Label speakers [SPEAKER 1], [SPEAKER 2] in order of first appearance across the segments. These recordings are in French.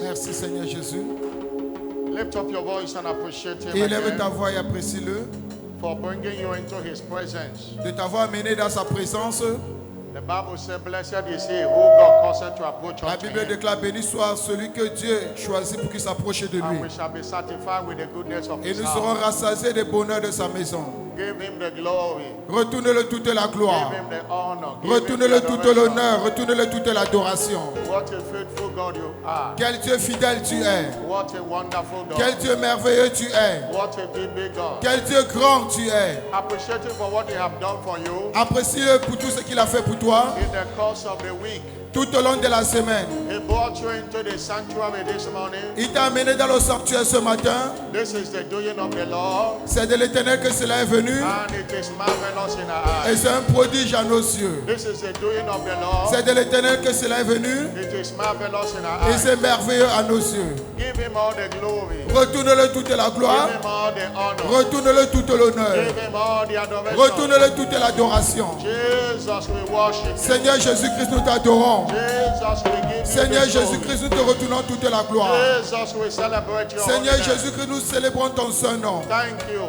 [SPEAKER 1] Merci Seigneur Jésus.
[SPEAKER 2] Lift up your voice and appreciate him
[SPEAKER 1] Élève ta
[SPEAKER 2] again
[SPEAKER 1] voix et apprécie-le
[SPEAKER 2] for bringing you into his presence.
[SPEAKER 1] de t'avoir amené dans sa présence.
[SPEAKER 2] The Bible says, blessed is he who God caused to approach
[SPEAKER 1] La
[SPEAKER 2] unto
[SPEAKER 1] Bible
[SPEAKER 2] him,
[SPEAKER 1] déclare béni soit celui que Dieu choisit pour qu'il s'approche de
[SPEAKER 2] and
[SPEAKER 1] lui.
[SPEAKER 2] we shall be satisfied with the goodness of
[SPEAKER 1] Et
[SPEAKER 2] his
[SPEAKER 1] nous serons
[SPEAKER 2] house.
[SPEAKER 1] rassasiés des bonheurs de sa maison.
[SPEAKER 2] Give him the glory.
[SPEAKER 1] Retourne-le toute la gloire.
[SPEAKER 2] Give him the honor. Give him
[SPEAKER 1] Retourne-le
[SPEAKER 2] the
[SPEAKER 1] toute
[SPEAKER 2] adoration.
[SPEAKER 1] l'honneur. Retourne-le toute l'adoration.
[SPEAKER 2] What a faithful God you are.
[SPEAKER 1] Quel Dieu fidèle tu es.
[SPEAKER 2] What a wonderful
[SPEAKER 1] Quel
[SPEAKER 2] God.
[SPEAKER 1] Dieu merveilleux tu es.
[SPEAKER 2] What a big God.
[SPEAKER 1] Quel Dieu grand tu es.
[SPEAKER 2] Appreciate him for what he have done for you
[SPEAKER 1] Apprécie-le pour tout ce qu'il a fait pour toi
[SPEAKER 2] in the course of the week.
[SPEAKER 1] tout au long de la semaine.
[SPEAKER 2] He brought you into the sanctuary this morning.
[SPEAKER 1] Il t'a amené dans le sanctuaire ce matin.
[SPEAKER 2] This is the doing of the Lord,
[SPEAKER 1] C'est de l'Éternel que cela est venu.
[SPEAKER 2] and it is marvelous in our
[SPEAKER 1] Et
[SPEAKER 2] eyes.
[SPEAKER 1] c'est un prodige à nos yeux.
[SPEAKER 2] This is the doing of the Lord.
[SPEAKER 1] C'est de l'Éternel que cela est venu.
[SPEAKER 2] It is marvelous in our
[SPEAKER 1] Et
[SPEAKER 2] eyes.
[SPEAKER 1] c'est merveilleux à nos yeux.
[SPEAKER 2] Give him all the glory.
[SPEAKER 1] Retourne-le toute la
[SPEAKER 2] Give
[SPEAKER 1] gloire.
[SPEAKER 2] him all the honor.
[SPEAKER 1] Retourne-le toute l'honneur.
[SPEAKER 2] Give him all the adoration.
[SPEAKER 1] Retourne-le toute l'adoration.
[SPEAKER 2] Jesus, we worship you.
[SPEAKER 1] Seigneur Jésus-Christ, nous t'adorons.
[SPEAKER 2] Jesus, we give you
[SPEAKER 1] Seigneur
[SPEAKER 2] the glory.
[SPEAKER 1] Jésus-Christ, nous te retournons toute la gloire.
[SPEAKER 2] Jesus, we celebrate your
[SPEAKER 1] Seigneur
[SPEAKER 2] holy name.
[SPEAKER 1] Jésus-Christ, nous célébrons ton saint nom.
[SPEAKER 2] Thank you,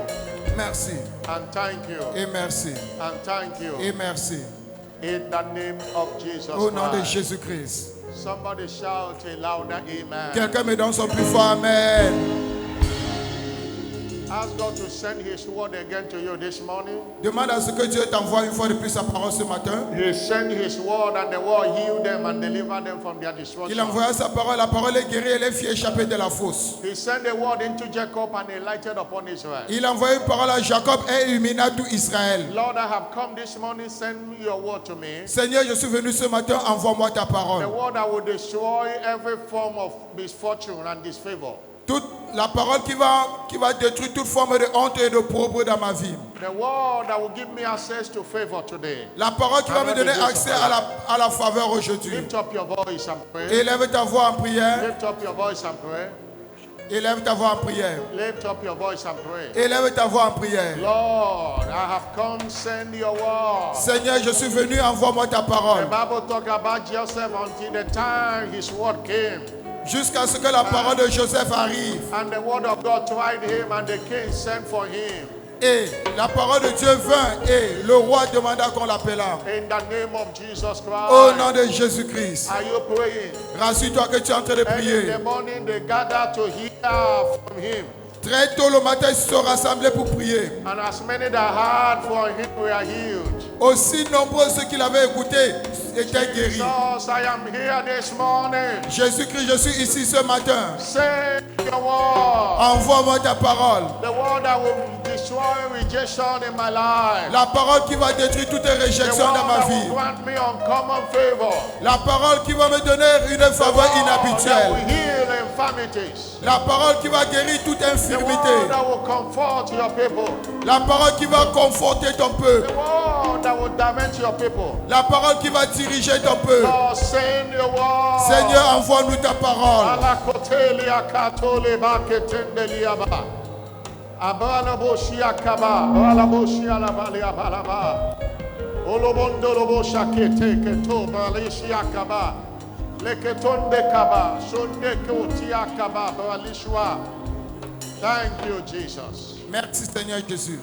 [SPEAKER 1] Merci.
[SPEAKER 2] and thank you,
[SPEAKER 1] Et merci.
[SPEAKER 2] and thank you.
[SPEAKER 1] Et merci.
[SPEAKER 2] In the name of Jesus
[SPEAKER 1] Au nom de
[SPEAKER 2] Christ.
[SPEAKER 1] Jésus-Christ.
[SPEAKER 2] Somebody shout a louder amen.
[SPEAKER 1] Quelqu'un me donne son plus fort Amen.
[SPEAKER 2] Ask God to send his word again to you this morning.
[SPEAKER 1] Demande à ce que Dieu t'envoie une fois de plus sa parole ce matin.
[SPEAKER 2] He sent his word, and the word healed them and delivered them from their
[SPEAKER 1] Il
[SPEAKER 2] destruction.
[SPEAKER 1] envoya sa parole, la parole est guérie et les filles échappées de la fosse.
[SPEAKER 2] He sent the word into Jacob and he lighted upon Israel.
[SPEAKER 1] Il envoya une parole à Jacob et illumina tout Israël.
[SPEAKER 2] Lord, I have come this morning, send your word to me.
[SPEAKER 1] Seigneur, je suis venu ce matin, envoie-moi ta parole.
[SPEAKER 2] The word that will destroy every form of misfortune and disfavor.
[SPEAKER 1] Toute la parole qui va détruire toute forme de honte et de pauvreté dans ma vie.
[SPEAKER 2] The word that will give me access to favor today.
[SPEAKER 1] La parole qui va me donner accès à la faveur aujourd'hui.
[SPEAKER 2] Lift up your voice and pray.
[SPEAKER 1] Élève ta voix en prière.
[SPEAKER 2] Lift up your voice and pray.
[SPEAKER 1] Élève ta voix en prière.
[SPEAKER 2] Lift up your voice and pray.
[SPEAKER 1] Élève ta voix en prière.
[SPEAKER 2] Lord, I have come, send your word.
[SPEAKER 1] Seigneur, je suis venu, envoie-moi ta
[SPEAKER 2] The
[SPEAKER 1] parole.
[SPEAKER 2] Bible talk about Joseph until the time his word came.
[SPEAKER 1] Jusqu'à ce que la parole de Joseph arrive.
[SPEAKER 2] And the word of God tried him, and the king sent for him.
[SPEAKER 1] Et la parole de Dieu vint et le roi demanda qu'on l'appelât.
[SPEAKER 2] In the name of Jesus Christ.
[SPEAKER 1] Au nom de Jésus-Christ.
[SPEAKER 2] Are you praying?
[SPEAKER 1] Rassure-toi que tu es en train de
[SPEAKER 2] And in
[SPEAKER 1] prier.
[SPEAKER 2] the morning they gather to hear from him.
[SPEAKER 1] Très tôt le matin, ils se sont rassemblés pour prier.
[SPEAKER 2] And as many that heard from him were healed.
[SPEAKER 1] Aussi nombreux ceux qui l'avaient écouté étaient guéris.
[SPEAKER 2] Jesus, I am here this morning.
[SPEAKER 1] Jésus-Christ, je suis ici ce matin.
[SPEAKER 2] Send your word.
[SPEAKER 1] Envoie-moi ta parole.
[SPEAKER 2] The word that will destroy rejection in my life.
[SPEAKER 1] La parole qui va détruire toute
[SPEAKER 2] The
[SPEAKER 1] réjection
[SPEAKER 2] word
[SPEAKER 1] dans ma
[SPEAKER 2] that will
[SPEAKER 1] vie.
[SPEAKER 2] grant me uncommon favor.
[SPEAKER 1] La parole qui va me donner une
[SPEAKER 2] The
[SPEAKER 1] faveur
[SPEAKER 2] word that will
[SPEAKER 1] inhabituelle.
[SPEAKER 2] heal infirmities.
[SPEAKER 1] La parole qui va guérir toute
[SPEAKER 2] The word
[SPEAKER 1] infirmité.
[SPEAKER 2] that will comfort your people.
[SPEAKER 1] La parole qui va conforter ton peuple.
[SPEAKER 2] The word that will direct your people.
[SPEAKER 1] La parole qui va diriger ton peuple.
[SPEAKER 2] Lord, send your word.
[SPEAKER 1] Seigneur, envoie-nous ta parole.
[SPEAKER 2] Alakotelia katole baketendeliaba. Abana boshia kaba, bala boshia la balia balaba. Olobondo lobo shakete keto balishia kaba. Leketonde kaba, sonde kotia kaba balishwa. Thank you, Jesus.
[SPEAKER 1] Merci Seigneur Jésus.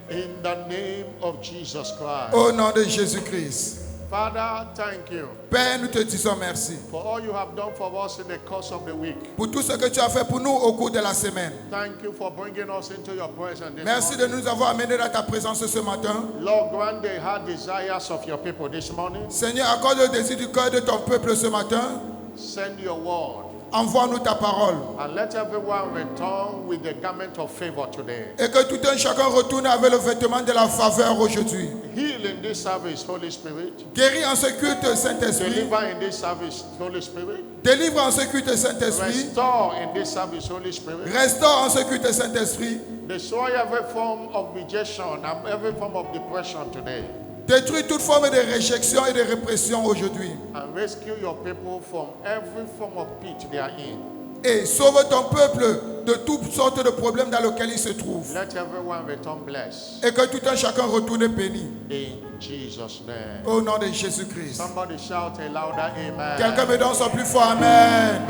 [SPEAKER 2] In the name of Jesus Christ.
[SPEAKER 1] Au nom de Jésus-Christ.
[SPEAKER 2] Father, thank you
[SPEAKER 1] Père, nous te disons merci
[SPEAKER 2] for all you have done for us in the course of the week.
[SPEAKER 1] pour tout ce que tu as fait pour nous au cours de la semaine.
[SPEAKER 2] Thank you for bringing us into your presence this
[SPEAKER 1] Merci de
[SPEAKER 2] morning.
[SPEAKER 1] nous avoir amenés dans ta présence ce matin.
[SPEAKER 2] Lord, grant the heart desires of your people this morning.
[SPEAKER 1] Seigneur, accorde le désir du cœur de ton peuple ce matin.
[SPEAKER 2] Send your word.
[SPEAKER 1] Envoie-nous ta parole.
[SPEAKER 2] And let everyone return with the garment of favor today.
[SPEAKER 1] Et que tout un chacun retourne avec le vêtement de la faveur aujourd'hui.
[SPEAKER 2] Heal in this service, Holy Spirit.
[SPEAKER 1] Guéris en ce culte, Saint-Esprit.
[SPEAKER 2] Deliver in this service, Holy Spirit.
[SPEAKER 1] Délivre en ce culte, Saint-Esprit.
[SPEAKER 2] Restore in this service, Holy Spirit.
[SPEAKER 1] Restaure en ce culte, Saint-Esprit.
[SPEAKER 2] Destroy every form of rejection and every form of depression today.
[SPEAKER 1] Détruis toute forme de réjection et de répression aujourd'hui.
[SPEAKER 2] And rescue your people from every form of pit they are in.
[SPEAKER 1] Et sauve ton peuple de toutes sortes de problèmes dans lesquels il se trouve.
[SPEAKER 2] Let everyone return blessed.
[SPEAKER 1] Et que tout un chacun retourne béni.
[SPEAKER 2] In Jesus' name.
[SPEAKER 1] Au nom de Jésus-Christ.
[SPEAKER 2] Somebody shout a louder amen.
[SPEAKER 1] Quelqu'un me donne son plus fort Amen.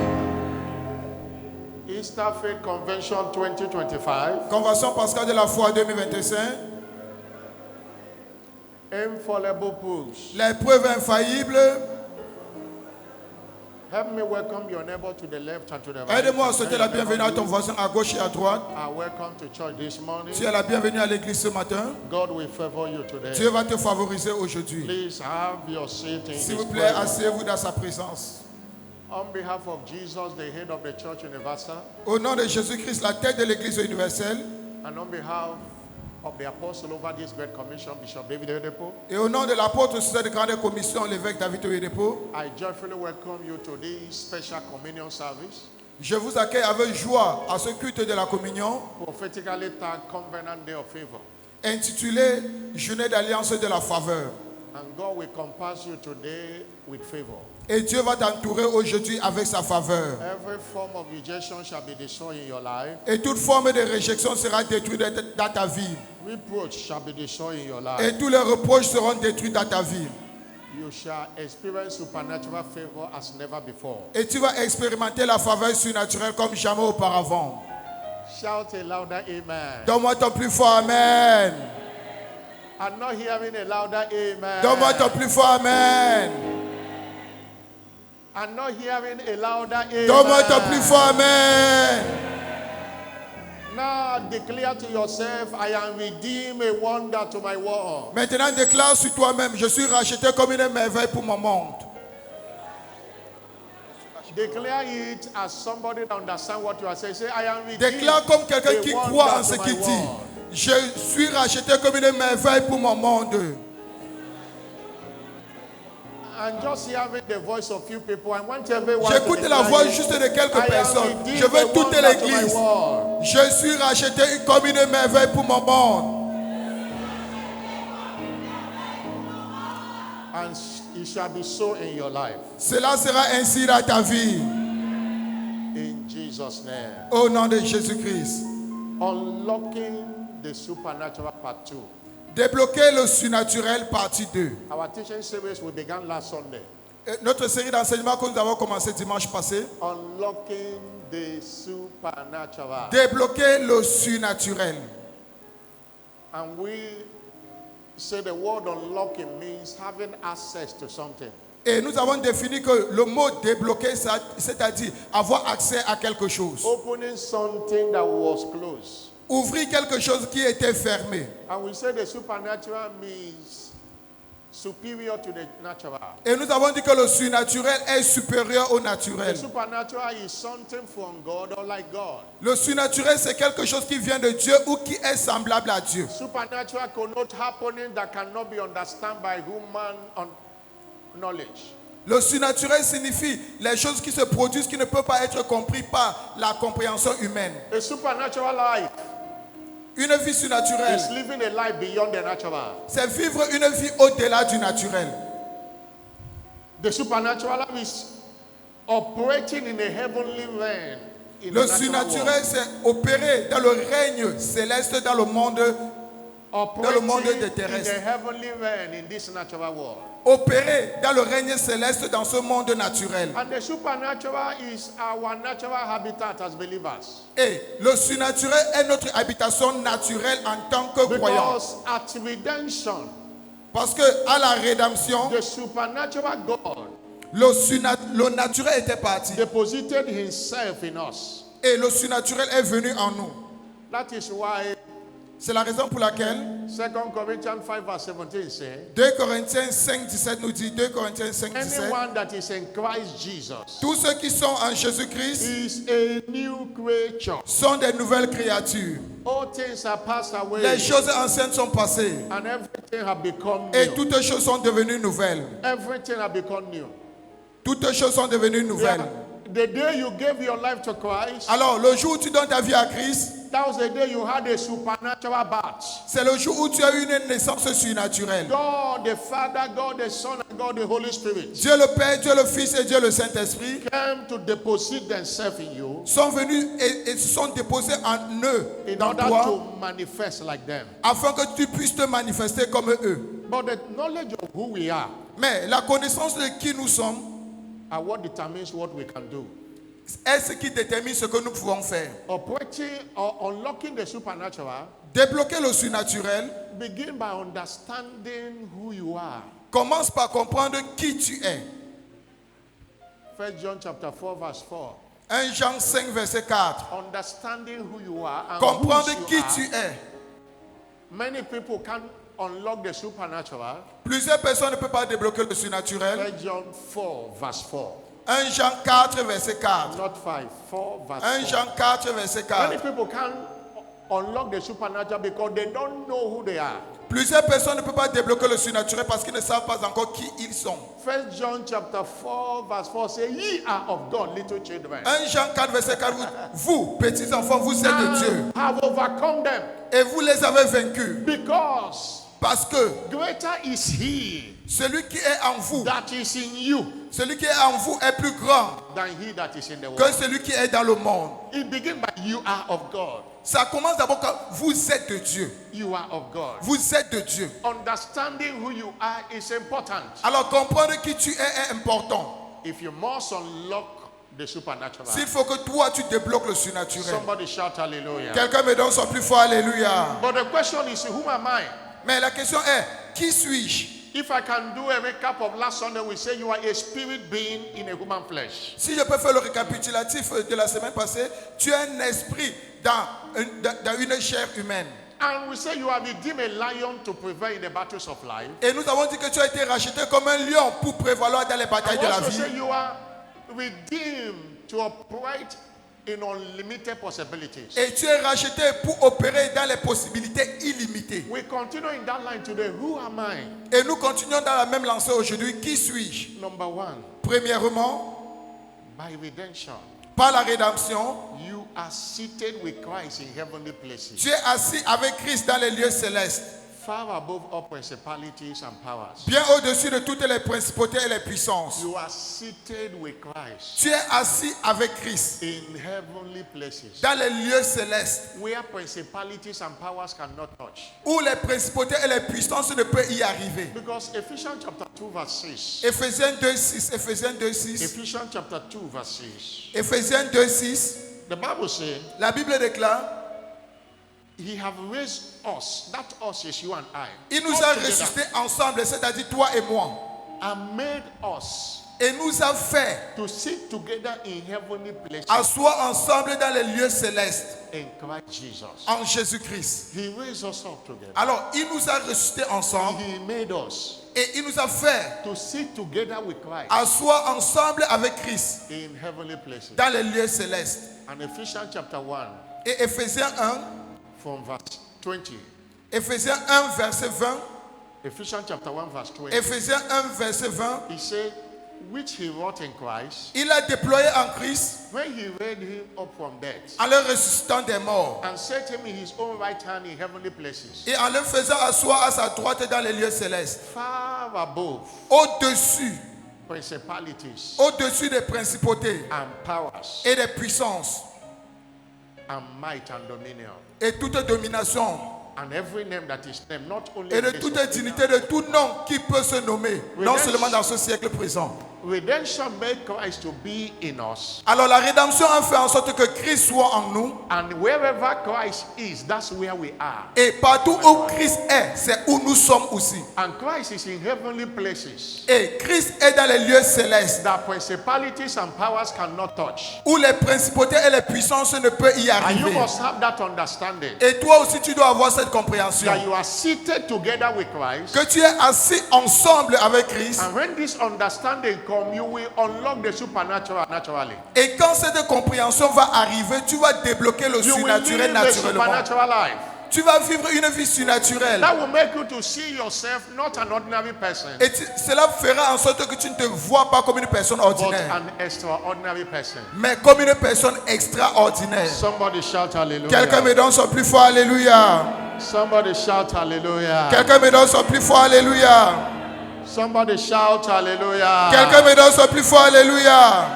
[SPEAKER 2] Easter Faith Convention 2025.
[SPEAKER 1] Convention Pascale de la foi 2025.
[SPEAKER 2] Infallible proofs.
[SPEAKER 1] L'épreuve infaillible.
[SPEAKER 2] Help me welcome your neighbor to the left and to the right.
[SPEAKER 1] Aide-moi à souhaiter la bienvenue à ton voisin à gauche et à droite.
[SPEAKER 2] Welcome to church this morning.
[SPEAKER 1] Tu es la bienvenue à l'église ce matin.
[SPEAKER 2] God will favor you today.
[SPEAKER 1] Dieu va te favoriser aujourd'hui.
[SPEAKER 2] Please have your seat in
[SPEAKER 1] S'il
[SPEAKER 2] His
[SPEAKER 1] vous plaît,
[SPEAKER 2] presence.
[SPEAKER 1] asseyez-vous dans sa présence.
[SPEAKER 2] On behalf of Jesus, the head of the church universal,
[SPEAKER 1] Au nom de Jésus-Christ, la tête de l'église universelle,
[SPEAKER 2] and on behalf of the apostle over this great commission, Bishop David Oyedepo,
[SPEAKER 1] et au nom de l'apôtre de grande commission, l'évêque David Oyedepo,
[SPEAKER 2] I joyfully welcome you to this special communion service,
[SPEAKER 1] je vous accueille avec joie à ce culte de la communion
[SPEAKER 2] prophetically tagged Covenant Day of Favor.
[SPEAKER 1] intitulé Journée d'alliance de la faveur.
[SPEAKER 2] And God will compass you today with favor.
[SPEAKER 1] Et Dieu va t'entourer aujourd'hui avec sa faveur.
[SPEAKER 2] Every form of rejection shall be destroyed in your life.
[SPEAKER 1] Et toute forme de réjection sera détruite dans ta vie.
[SPEAKER 2] Reproach shall be destroyed in your life.
[SPEAKER 1] Et tous les reproches seront détruits dans ta vie.
[SPEAKER 2] You shall experience supernatural favor as never before.
[SPEAKER 1] Et tu vas expérimenter la faveur surnaturelle comme jamais auparavant.
[SPEAKER 2] Shout a louder amen.
[SPEAKER 1] Donne-moi ton plus fort amen.
[SPEAKER 2] I'm not hearing a louder amen.
[SPEAKER 1] Donne-moi ton plus fort amen.
[SPEAKER 2] I'm not hearing a louder amen.
[SPEAKER 1] Donne-moi ton plus fort amen.
[SPEAKER 2] Now declare to yourself, I am redeemed, a wonder to my world.
[SPEAKER 1] Maintenant déclare sur toi-même, je suis racheté comme une merveille pour mon monde.
[SPEAKER 2] Declare it as somebody that understands what you are saying. Say, I am redeemed.
[SPEAKER 1] Déclare comme quelqu'un qui
[SPEAKER 2] a wonder
[SPEAKER 1] croit en
[SPEAKER 2] to
[SPEAKER 1] ce
[SPEAKER 2] my
[SPEAKER 1] qu'il dit.
[SPEAKER 2] world.
[SPEAKER 1] Je suis racheté comme une merveille pour mon monde.
[SPEAKER 2] And just hearing the voice of few people, I want everyone
[SPEAKER 1] J'écoute
[SPEAKER 2] to
[SPEAKER 1] la
[SPEAKER 2] declare
[SPEAKER 1] voix
[SPEAKER 2] it.
[SPEAKER 1] juste de quelques
[SPEAKER 2] I am
[SPEAKER 1] personnes.
[SPEAKER 2] redeemed,
[SPEAKER 1] Je
[SPEAKER 2] a
[SPEAKER 1] veux toute
[SPEAKER 2] wonder to my
[SPEAKER 1] l'église.
[SPEAKER 2] world.
[SPEAKER 1] Je suis racheté comme une merveille pour mon monde.
[SPEAKER 2] And it shall be so in your life.
[SPEAKER 1] Cela sera ainsi dans ta vie.
[SPEAKER 2] In Jesus' name.
[SPEAKER 1] Au nom de Jésus-Christ.
[SPEAKER 2] Unlocking the supernatural part 2.
[SPEAKER 1] Débloquer le surnaturel partie 2.
[SPEAKER 2] Our teaching series we began last Sunday.
[SPEAKER 1] Notre série d'enseignements que nous avons commencé dimanche passé.
[SPEAKER 2] Unlocking the supernatural.
[SPEAKER 1] Débloquer le surnaturel.
[SPEAKER 2] And we say the word unlocking means having access to something.
[SPEAKER 1] Et nous avons défini que le mot débloquer, c'est-à-dire avoir accès à quelque chose.
[SPEAKER 2] Opening something that was closed.
[SPEAKER 1] Ouvrir quelque chose qui était fermé.
[SPEAKER 2] And we say the supernatural means superior to the natural.
[SPEAKER 1] Et nous avons dit que le surnaturel est supérieur au
[SPEAKER 2] The
[SPEAKER 1] naturel.
[SPEAKER 2] supernatural is something from God or like God.
[SPEAKER 1] Le surnaturel, c'est quelque chose qui vient de Dieu ou qui est semblable à Dieu.
[SPEAKER 2] Supernatural cannot happening that cannot be understood by human knowledge.
[SPEAKER 1] Le surnaturel signifie les choses qui se produisent qui ne peuvent pas être comprises par la compréhension humaine.
[SPEAKER 2] A supernatural life
[SPEAKER 1] Une vie surnaturelle,
[SPEAKER 2] is living a life beyond the natural.
[SPEAKER 1] c'est vivre une vie au-delà du naturel.
[SPEAKER 2] The supernatural life is operating in a heavenly realm. In
[SPEAKER 1] Le
[SPEAKER 2] the natural
[SPEAKER 1] surnaturel,
[SPEAKER 2] world.
[SPEAKER 1] c'est opérer dans le règne céleste, dans le monde
[SPEAKER 2] Operating
[SPEAKER 1] des
[SPEAKER 2] in
[SPEAKER 1] terrestres.
[SPEAKER 2] the heavenly realm in this natural world.
[SPEAKER 1] Opérer dans le règne céleste, dans ce monde naturel.
[SPEAKER 2] And the supernatural is our natural habitat as believers.
[SPEAKER 1] Et le surnaturel est notre habitation naturelle en tant que croyants.
[SPEAKER 2] Because at redemption,
[SPEAKER 1] Parce que à la rédemption,
[SPEAKER 2] the supernatural God
[SPEAKER 1] le naturel était parti.
[SPEAKER 2] deposited himself in us.
[SPEAKER 1] Et le surnaturel est venu en nous.
[SPEAKER 2] That is why
[SPEAKER 1] C'est la raison pour laquelle
[SPEAKER 2] 2 Corinthians 5 verse 17 says,
[SPEAKER 1] 2 Corinthiens 5, 17 nous dit, 2 Corinthiens 5, 17,
[SPEAKER 2] anyone that is in Christ Jesus
[SPEAKER 1] tous ceux qui sont en Jésus-Christ
[SPEAKER 2] is a new creature.
[SPEAKER 1] sont des nouvelles créatures.
[SPEAKER 2] All things are passed away
[SPEAKER 1] Les choses anciennes sont passées
[SPEAKER 2] and everything have become
[SPEAKER 1] et
[SPEAKER 2] new.
[SPEAKER 1] toutes choses sont devenues nouvelles.
[SPEAKER 2] Everything have become new.
[SPEAKER 1] Toutes choses sont devenues nouvelles.
[SPEAKER 2] The day you gave your life to Christ,
[SPEAKER 1] Alors, le jour où tu donnes ta vie à Christ,
[SPEAKER 2] that was the day you had a supernatural birth.
[SPEAKER 1] c'est le jour où tu as eu une naissance surnaturelle.
[SPEAKER 2] God the Father, God the Son, and God the Holy Spirit
[SPEAKER 1] Dieu le Père, Dieu le Fils et Dieu le Saint-Esprit
[SPEAKER 2] came to deposit themselves in you
[SPEAKER 1] sont venus et se sont déposés en eux,
[SPEAKER 2] in
[SPEAKER 1] dans
[SPEAKER 2] order
[SPEAKER 1] toi,
[SPEAKER 2] to manifest like them.
[SPEAKER 1] afin que tu puisses te manifester comme eux.
[SPEAKER 2] But the knowledge of who we are
[SPEAKER 1] Mais la connaissance de qui nous sommes
[SPEAKER 2] are what determines what we can do.
[SPEAKER 1] est ce qui détermine ce que nous pouvons faire.
[SPEAKER 2] Operating or unlocking the supernatural
[SPEAKER 1] Débloquer le surnaturel
[SPEAKER 2] begin by understanding who you are.
[SPEAKER 1] commence par comprendre qui tu es.
[SPEAKER 2] 1 John chapter 4 verse 4.
[SPEAKER 1] 1 Jean 5 verset 4.
[SPEAKER 2] Understanding who you are and
[SPEAKER 1] Comprendre
[SPEAKER 2] whose
[SPEAKER 1] qui
[SPEAKER 2] you are.
[SPEAKER 1] tu es.
[SPEAKER 2] Many people can't unlock the supernatural.
[SPEAKER 1] Plusieurs personnes ne peuvent pas débloquer le surnaturel.
[SPEAKER 2] 1 John 4 verse 4.
[SPEAKER 1] 1 Jean 4 verset 4.
[SPEAKER 2] Not 5, 4 verse
[SPEAKER 1] 1
[SPEAKER 2] 4.
[SPEAKER 1] Jean 4 verset
[SPEAKER 2] Many
[SPEAKER 1] 4.
[SPEAKER 2] people can't unlock the supernatural because they don't know who they are.
[SPEAKER 1] Plusieurs personnes ne peuvent pas débloquer le surnaturel parce qu'ils ne savent pas encore qui ils sont.
[SPEAKER 2] 1 John chapter 4 verse 4 says, Ye are of God, little children,
[SPEAKER 1] 1 Jean 4 verset 4. Vous, petits enfants, vous êtes de Dieu.
[SPEAKER 2] and have overcome them,
[SPEAKER 1] Et vous les avez vaincus.
[SPEAKER 2] because
[SPEAKER 1] Parce que
[SPEAKER 2] greater is he
[SPEAKER 1] celui qui est en vous,
[SPEAKER 2] that is in you
[SPEAKER 1] celui qui est en vous est plus grand
[SPEAKER 2] than he that is in the
[SPEAKER 1] que
[SPEAKER 2] world.
[SPEAKER 1] celui qui est dans le monde.
[SPEAKER 2] It begins by you are of God.
[SPEAKER 1] Ça commence d'abord quand vous êtes de Dieu.
[SPEAKER 2] You are of God.
[SPEAKER 1] Vous êtes de Dieu.
[SPEAKER 2] Understanding who you are is important.
[SPEAKER 1] Alors comprendre qui tu es est important.
[SPEAKER 2] If you must unlock the supernatural,
[SPEAKER 1] S'il faut que toi tu débloques le surnaturel.
[SPEAKER 2] somebody shout hallelujah.
[SPEAKER 1] Quelqu'un me donne son plus fort alléluia.
[SPEAKER 2] But the question is, who am I?
[SPEAKER 1] Mais la question est, qui suis-je?
[SPEAKER 2] If I can do a recap of last Sunday, we say you are a spirit being in a human flesh.
[SPEAKER 1] Si je peux faire le récapitulatif de la semaine passée, tu es un esprit dans une chair humaine.
[SPEAKER 2] And we say you have redeemed a lion to prevail in the battles of life.
[SPEAKER 1] Et nous avons dit que tu as été racheté comme un lion pour prévaloir dans les batailles
[SPEAKER 2] And
[SPEAKER 1] de la
[SPEAKER 2] also
[SPEAKER 1] vie.
[SPEAKER 2] say you are redeemed to operate in unlimited possibilities.
[SPEAKER 1] Et tu es racheté pour opérer dans les possibilités illimitées.
[SPEAKER 2] We continue in that line today. Who am I?
[SPEAKER 1] Et nous continuons dans la même lancée aujourd'hui. Qui suis-je?
[SPEAKER 2] Number one,
[SPEAKER 1] Premièrement,
[SPEAKER 2] by redemption,
[SPEAKER 1] par la rédemption,
[SPEAKER 2] you are seated with Christ in heavenly places,
[SPEAKER 1] tu es assis avec Christ dans les lieux célestes,
[SPEAKER 2] far above all principalities and powers.
[SPEAKER 1] bien au-dessus de toutes les principautés et les puissances.
[SPEAKER 2] You are seated with Christ
[SPEAKER 1] Tu es assis avec Christ
[SPEAKER 2] in heavenly places,
[SPEAKER 1] dans les lieux célestes,
[SPEAKER 2] where principalities and powers cannot touch.
[SPEAKER 1] où les principautés et les puissances ne peuvent y arriver.
[SPEAKER 2] Because Ephesians chapter 2 verse 6.
[SPEAKER 1] Éphésiens 2:6, Éphésiens 2:6,
[SPEAKER 2] Ephesians chapter 2 verse 6.
[SPEAKER 1] Éphésiens 2:6,
[SPEAKER 2] The Bible says,
[SPEAKER 1] la Bible déclare,
[SPEAKER 2] He have raised us, that us is you and I,
[SPEAKER 1] il nous
[SPEAKER 2] all
[SPEAKER 1] a
[SPEAKER 2] together,
[SPEAKER 1] ressuscités ensemble, c'est-à-dire toi et moi,
[SPEAKER 2] and made us
[SPEAKER 1] et nous a fait
[SPEAKER 2] to sit together in heavenly places
[SPEAKER 1] asseoir ensemble dans les lieux célestes
[SPEAKER 2] in Christ Jesus.
[SPEAKER 1] en Jésus-Christ.
[SPEAKER 2] He raised us up together.
[SPEAKER 1] Alors, il nous a ressuscités ensemble
[SPEAKER 2] He made us
[SPEAKER 1] et il nous a fait
[SPEAKER 2] to sit together with Christ
[SPEAKER 1] asseoir ensemble avec Christ
[SPEAKER 2] in heavenly places.
[SPEAKER 1] dans les lieux célestes.
[SPEAKER 2] And Ephesians chapter 1
[SPEAKER 1] Et Éphésiens 1,
[SPEAKER 2] from verse 20.
[SPEAKER 1] Éphésiens 1, verset 20,
[SPEAKER 2] Ephesians chapter 1 verse 20.
[SPEAKER 1] Éphésiens 1, verset 20,
[SPEAKER 2] He said, which he wrought in Christ,
[SPEAKER 1] il a déployé en Christ
[SPEAKER 2] when he raised him up from death,
[SPEAKER 1] en le ressuscitant des morts
[SPEAKER 2] and set him in his own right hand in heavenly places,
[SPEAKER 1] et en le faisant asseoir à sa droite dans les lieux célestes,
[SPEAKER 2] far above
[SPEAKER 1] au-dessus,
[SPEAKER 2] principalities
[SPEAKER 1] au-dessus des principautés
[SPEAKER 2] and powers
[SPEAKER 1] et des puissances
[SPEAKER 2] and might and dominion,
[SPEAKER 1] et toute domination
[SPEAKER 2] and every name that is named, not only
[SPEAKER 1] et de
[SPEAKER 2] in this
[SPEAKER 1] toute
[SPEAKER 2] world.
[SPEAKER 1] dignité, de tout nom qui peut se nommer, non seulement dans ce siècle présent.
[SPEAKER 2] Redemption made Christ to be in us,
[SPEAKER 1] Alors la rédemption a fait en sorte que Christ soit en nous
[SPEAKER 2] and wherever Christ is, that's where we are.
[SPEAKER 1] et partout où Christ est, c'est où nous sommes aussi.
[SPEAKER 2] And Christ is in heavenly places
[SPEAKER 1] Et Christ est dans les lieux célestes
[SPEAKER 2] that principalities and powers cannot touch.
[SPEAKER 1] où les principautés et les puissances ne peuvent y
[SPEAKER 2] And you
[SPEAKER 1] arriver.
[SPEAKER 2] must have that understanding
[SPEAKER 1] Et toi aussi tu dois avoir cette compréhension
[SPEAKER 2] that you are seated together with Christ.
[SPEAKER 1] que tu es assis ensemble avec Christ.
[SPEAKER 2] And when this understanding comes, you will unlock the supernatural naturally.
[SPEAKER 1] Et quand cette compréhension va arriver, tu vas débloquer le
[SPEAKER 2] You will
[SPEAKER 1] surnaturel
[SPEAKER 2] live a
[SPEAKER 1] naturellement.
[SPEAKER 2] supernatural life.
[SPEAKER 1] Tu vas vivre une vie surnaturelle.
[SPEAKER 2] That will make you to see yourself not an ordinary person,
[SPEAKER 1] Et cela fera en sorte que tu ne te vois pas comme une personne
[SPEAKER 2] but
[SPEAKER 1] ordinaire,
[SPEAKER 2] an extraordinary person.
[SPEAKER 1] mais comme une personne extraordinaire.
[SPEAKER 2] Somebody shout
[SPEAKER 1] Quelqu'un me
[SPEAKER 2] hallelujah.
[SPEAKER 1] donne son plus fort alléluia.
[SPEAKER 2] Somebody shout hallelujah.
[SPEAKER 1] Quelqu'un me donne son plus fort alléluia.
[SPEAKER 2] Somebody shout hallelujah.
[SPEAKER 1] Quelqu'un me donne son plus fort alléluia.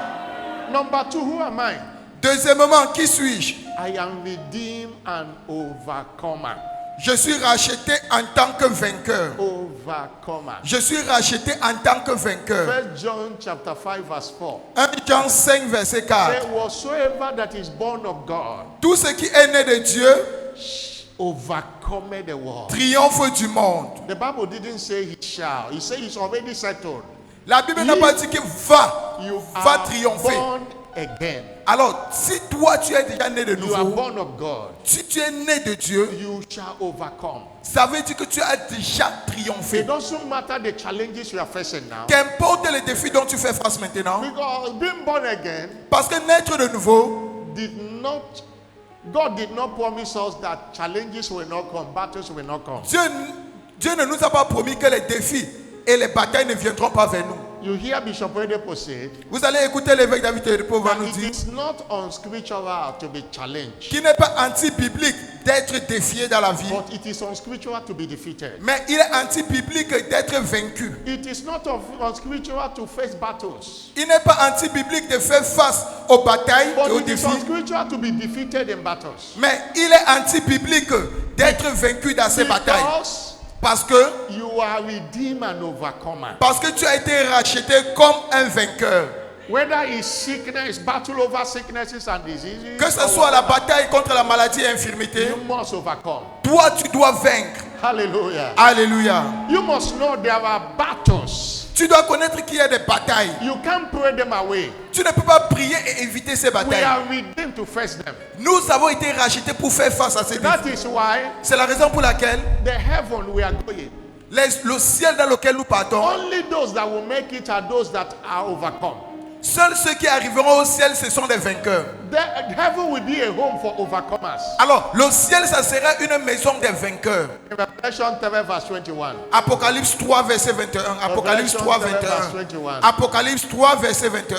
[SPEAKER 2] Number 2, who am I?
[SPEAKER 1] Deuxièmement, qui suis-je?
[SPEAKER 2] I am redeemed and overcomer.
[SPEAKER 1] Je suis racheté en tant que vainqueur.
[SPEAKER 2] Overcomer.
[SPEAKER 1] Je suis racheté en tant que vainqueur.
[SPEAKER 2] 1 John chapter 5 verse 4.
[SPEAKER 1] 1 Jean 5 verset 4.
[SPEAKER 2] Say, whatsoever that is born of God
[SPEAKER 1] Tout ce qui est né de Dieu
[SPEAKER 2] overcome the world.
[SPEAKER 1] triomphe du monde.
[SPEAKER 2] The Bible didn't say he shall. He said it's already settled.
[SPEAKER 1] La Bible n'a pas dit que va
[SPEAKER 2] You
[SPEAKER 1] va
[SPEAKER 2] are
[SPEAKER 1] triompher.
[SPEAKER 2] born again.
[SPEAKER 1] Alors, si toi tu es déjà né de
[SPEAKER 2] You are
[SPEAKER 1] nouveau,
[SPEAKER 2] born of God.
[SPEAKER 1] si tu es né de Dieu,
[SPEAKER 2] You shall overcome.
[SPEAKER 1] ça veut dire que tu as déjà triomphé.
[SPEAKER 2] It doesn't matter the challenges you are facing now.
[SPEAKER 1] Qu'importe les défis dont tu fais face maintenant,
[SPEAKER 2] Because being born again
[SPEAKER 1] parce que naître de nouveau,
[SPEAKER 2] God did not promise us that challenges will not come, battles will not come.
[SPEAKER 1] Dieu ne nous a pas promis que les défis et les batailles ne viendront pas vers nous.
[SPEAKER 2] You hear Bishop Oyedepo say,
[SPEAKER 1] Vous allez écouter l'évêque David Oyedepo va
[SPEAKER 2] that
[SPEAKER 1] nous
[SPEAKER 2] it
[SPEAKER 1] dire
[SPEAKER 2] is not unspiritual to be challenged,
[SPEAKER 1] qu'il n'est pas anti-biblique d'être défié dans la vie,
[SPEAKER 2] but it is unspiritual to be defeated.
[SPEAKER 1] mais il est anti-biblique d'être vaincu.
[SPEAKER 2] It is not unspiritual to face battles,
[SPEAKER 1] Il n'est pas anti-biblique de faire face aux batailles
[SPEAKER 2] but
[SPEAKER 1] et aux
[SPEAKER 2] it is
[SPEAKER 1] défis,
[SPEAKER 2] unspiritual to be defeated in battles.
[SPEAKER 1] mais il est anti-biblique d'être vaincu dans ces batailles.
[SPEAKER 2] Because
[SPEAKER 1] Parce que
[SPEAKER 2] you are redeemed and overcomer.
[SPEAKER 1] tu as été racheté comme un vainqueur.
[SPEAKER 2] Whether it's sickness, battle over sicknesses and diseases,
[SPEAKER 1] Que ce
[SPEAKER 2] or
[SPEAKER 1] soit la
[SPEAKER 2] whatever,
[SPEAKER 1] bataille contre la maladie et l'infirmité,
[SPEAKER 2] you must overcome.
[SPEAKER 1] toi tu dois vaincre.
[SPEAKER 2] Hallelujah.
[SPEAKER 1] Alléluia.
[SPEAKER 2] You must know there are battles.
[SPEAKER 1] Tu dois connaître qu'il y a des batailles.
[SPEAKER 2] You can't pray them away.
[SPEAKER 1] Tu ne peux pas prier et éviter ces
[SPEAKER 2] We
[SPEAKER 1] batailles.
[SPEAKER 2] are redeemed to face them.
[SPEAKER 1] Nous avons été rachetés pour faire face à ces
[SPEAKER 2] That
[SPEAKER 1] défis.
[SPEAKER 2] is why
[SPEAKER 1] C'est la raison pour laquelle
[SPEAKER 2] the heaven we are going,
[SPEAKER 1] le ciel dans lequel nous partons,
[SPEAKER 2] only those that will make it are those that are overcome.
[SPEAKER 1] seuls ceux qui arriveront au ciel, ce sont des vainqueurs.
[SPEAKER 2] The heaven will be a home for overcomers.
[SPEAKER 1] Alors, le ciel, ça sera une maison des vainqueurs.
[SPEAKER 2] In Revelation 3 verse 21.
[SPEAKER 1] Apocalypse 3, verset 21. Apocalypse 3, 21. Apocalypse 3, verset 21.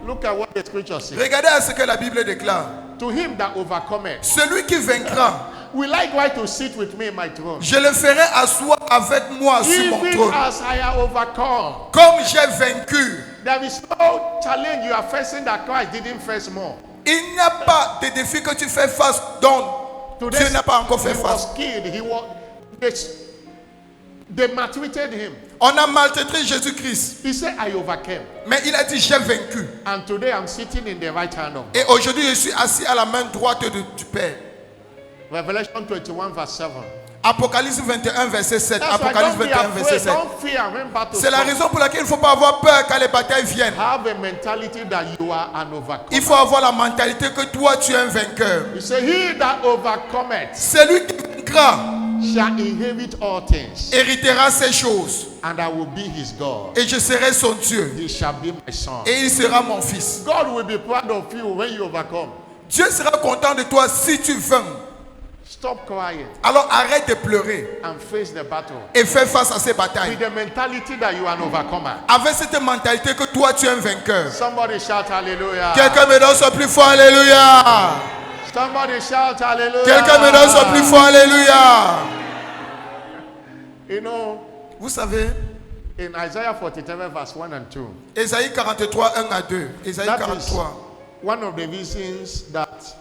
[SPEAKER 2] Look at what the scripture says.
[SPEAKER 1] Regardez à ce que la Bible déclare.
[SPEAKER 2] To him that overcometh,
[SPEAKER 1] Celui qui vaincra,
[SPEAKER 2] will likewise to sit with me in my throne.
[SPEAKER 1] je le ferai asseoir avec moi sur mon
[SPEAKER 2] Even
[SPEAKER 1] trône.
[SPEAKER 2] as I have overcome.
[SPEAKER 1] Comme j'ai vaincu.
[SPEAKER 2] There is no challenge you are facing that Christ didn't face more.
[SPEAKER 1] Il n'y a pas de défi que tu fais face dont Dieu n'a pas encore fait
[SPEAKER 2] He
[SPEAKER 1] face.
[SPEAKER 2] was killed. They maltreated him.
[SPEAKER 1] On a maltraité Jésus-Christ.
[SPEAKER 2] He said, I overcame.
[SPEAKER 1] Mais il a dit, j'ai vaincu.
[SPEAKER 2] And today I'm sitting in the right hand of God.
[SPEAKER 1] Et aujourd'hui, je suis assis à la main droite du Père.
[SPEAKER 2] Revelation 21 verse 7.
[SPEAKER 1] Apocalypse 21, verset 7.
[SPEAKER 2] That's why
[SPEAKER 1] Apocalypse
[SPEAKER 2] don't be
[SPEAKER 1] 21, verset
[SPEAKER 2] afraid.
[SPEAKER 1] 7.
[SPEAKER 2] Don't fear when battles
[SPEAKER 1] C'est la
[SPEAKER 2] come.
[SPEAKER 1] raison pour laquelle il ne faut pas avoir peur quand les batailles viennent.
[SPEAKER 2] Have a mentality that you are an overcomer.
[SPEAKER 1] Il faut avoir la mentalité que toi, tu es un vainqueur.
[SPEAKER 2] He said, he that overcometh
[SPEAKER 1] Celui qui vaincra
[SPEAKER 2] shall inherit all things,
[SPEAKER 1] héritera ces choses.
[SPEAKER 2] and I will be his God.
[SPEAKER 1] Et je serai son Dieu.
[SPEAKER 2] He shall be my son.
[SPEAKER 1] Et il sera mon fils.
[SPEAKER 2] God will be proud of you when you overcome.
[SPEAKER 1] Dieu sera content de toi si tu vaincs.
[SPEAKER 2] Stop crying
[SPEAKER 1] Alors arrête de pleurer
[SPEAKER 2] and face the battle
[SPEAKER 1] et fais face à ces batailles.
[SPEAKER 2] with the mentality that you are an overcomer.
[SPEAKER 1] Avec cette mentalité que toi, tu es un vainqueur.
[SPEAKER 2] Somebody shout hallelujah.
[SPEAKER 1] Quelqu'un me donne son plus fort, alléluia.
[SPEAKER 2] Somebody shout hallelujah.
[SPEAKER 1] Quelqu'un me donne son plus fort, alléluia.
[SPEAKER 2] You know,
[SPEAKER 1] Vous savez,
[SPEAKER 2] in Isaiah 47 verse 1 and 2,
[SPEAKER 1] Ésaïe 43, 1 à 2. Ésaïe
[SPEAKER 2] that is
[SPEAKER 1] 43.
[SPEAKER 2] one of the reasons that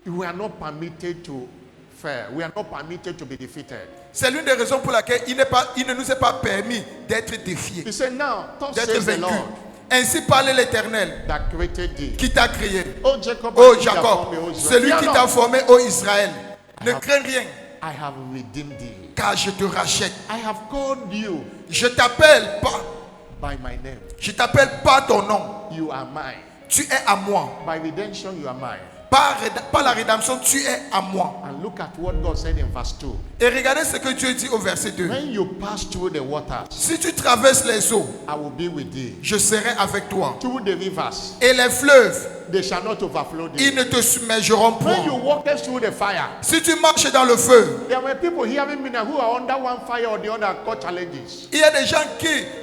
[SPEAKER 2] we are not permitted to fail. We are not permitted to be defeated.
[SPEAKER 1] C'est l'une des raisons pour laquelle il ne nous est pas permis d'être défiés,
[SPEAKER 2] He said, now, thus
[SPEAKER 1] d'être
[SPEAKER 2] says the
[SPEAKER 1] vaincus.
[SPEAKER 2] Lord
[SPEAKER 1] Ainsi parlait l'Éternel
[SPEAKER 2] that created thee.
[SPEAKER 1] qui t'a créé.
[SPEAKER 2] Oh Jacob,
[SPEAKER 1] Ô
[SPEAKER 2] I have
[SPEAKER 1] Jacob,
[SPEAKER 2] formed thee, O Israel.
[SPEAKER 1] celui
[SPEAKER 2] Fear
[SPEAKER 1] qui
[SPEAKER 2] not,
[SPEAKER 1] t'a formé, ô Israël. Ne crains rien,
[SPEAKER 2] I have redeemed thee.
[SPEAKER 1] car je te rachète.
[SPEAKER 2] I have called you
[SPEAKER 1] Je t'appelle pas,
[SPEAKER 2] by my name.
[SPEAKER 1] je t'appelle pas ton nom.
[SPEAKER 2] You are mine.
[SPEAKER 1] Tu es à moi.
[SPEAKER 2] By redemption, you are mine.
[SPEAKER 1] Par la rédemption, tu es à moi.
[SPEAKER 2] And look at what God said in verse 2.
[SPEAKER 1] Et regardez ce que Dieu dit au verset 2.
[SPEAKER 2] When you pass through the waters,
[SPEAKER 1] Si tu traverses les eaux,
[SPEAKER 2] I will be with thee.
[SPEAKER 1] je serai avec toi.
[SPEAKER 2] Through the rivers,
[SPEAKER 1] Et les fleuves,
[SPEAKER 2] they shall not overflow
[SPEAKER 1] ils
[SPEAKER 2] thee.
[SPEAKER 1] ne te submergeront
[SPEAKER 2] When you
[SPEAKER 1] point.
[SPEAKER 2] walk through the fire,
[SPEAKER 1] Si tu marches dans le feu,
[SPEAKER 2] there were people hearing me now who are under one fire or the other called challenges.
[SPEAKER 1] il y a des gens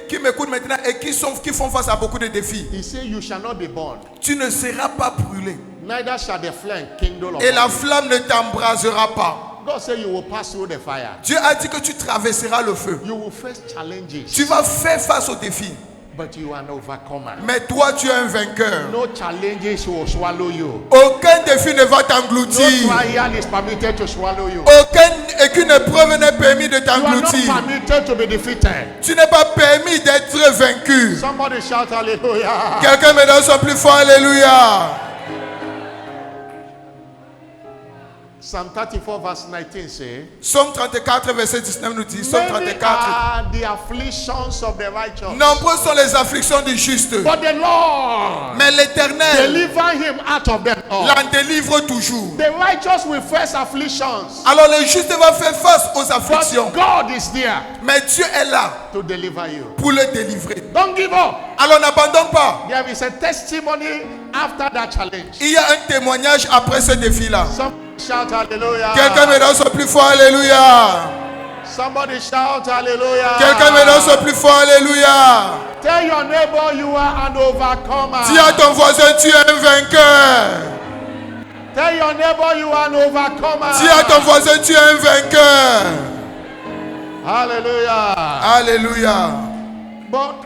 [SPEAKER 1] qui m'écoutent maintenant et qui font face à beaucoup de défis.
[SPEAKER 2] He said, you shall not be burned,
[SPEAKER 1] Tu ne seras pas brûlé.
[SPEAKER 2] neither shall the flame kindle
[SPEAKER 1] Et la
[SPEAKER 2] upon you.
[SPEAKER 1] flamme ne t'embrasera pas.
[SPEAKER 2] God said you will pass through the fire.
[SPEAKER 1] Dieu a dit que tu traverseras le feu.
[SPEAKER 2] You will face challenges,
[SPEAKER 1] Tu vas faire face aux défis.
[SPEAKER 2] But you are an overcomer.
[SPEAKER 1] Mais toi, tu es un vainqueur.
[SPEAKER 2] No challenges will swallow you.
[SPEAKER 1] Aucun défi ne va
[SPEAKER 2] No
[SPEAKER 1] t'engloutir.
[SPEAKER 2] trial is permitted to swallow you.
[SPEAKER 1] Aucune épreuve n'est permis de
[SPEAKER 2] You are not
[SPEAKER 1] t'engloutir.
[SPEAKER 2] permitted to be defeated.
[SPEAKER 1] Tu n'es pas permis d'être vaincu.
[SPEAKER 2] Somebody shout hallelujah.
[SPEAKER 1] Quelqu'un me donne son plus fort alléluia.
[SPEAKER 2] Psalm 34 verse 19 say,
[SPEAKER 1] Psaume 34 verset 19 nous dit, Psaume
[SPEAKER 2] many
[SPEAKER 1] 34.
[SPEAKER 2] are the afflictions of the righteous,
[SPEAKER 1] Nombreuses sont les afflictions du juste.
[SPEAKER 2] but the Lord
[SPEAKER 1] Mais l'Éternel
[SPEAKER 2] deliver him out of them all.
[SPEAKER 1] l'en délivre toujours.
[SPEAKER 2] The righteous will face afflictions,
[SPEAKER 1] Alors le juste va faire face aux
[SPEAKER 2] but
[SPEAKER 1] afflictions.
[SPEAKER 2] God is there
[SPEAKER 1] Mais Dieu est là
[SPEAKER 2] to deliver you.
[SPEAKER 1] pour le délivrer.
[SPEAKER 2] Don't give up.
[SPEAKER 1] Alors n'abandonne pas.
[SPEAKER 2] There is a testimony after that challenge.
[SPEAKER 1] Il y a un témoignage après ce défi-là.
[SPEAKER 2] Somebody shout hallelujah.
[SPEAKER 1] Quelqu'un me donne son plus fort alléluia.
[SPEAKER 2] Somebody shout hallelujah.
[SPEAKER 1] Quelqu'un me donne son plus fort alléluia.
[SPEAKER 2] Tell your neighbor you are an overcomer.
[SPEAKER 1] Dis à ton voisin, tu es un vainqueur.
[SPEAKER 2] Tell your neighbor you are an overcomer.
[SPEAKER 1] Dis à ton voisin, tu es un vainqueur.
[SPEAKER 2] Hallelujah.
[SPEAKER 1] Alléluia.
[SPEAKER 2] But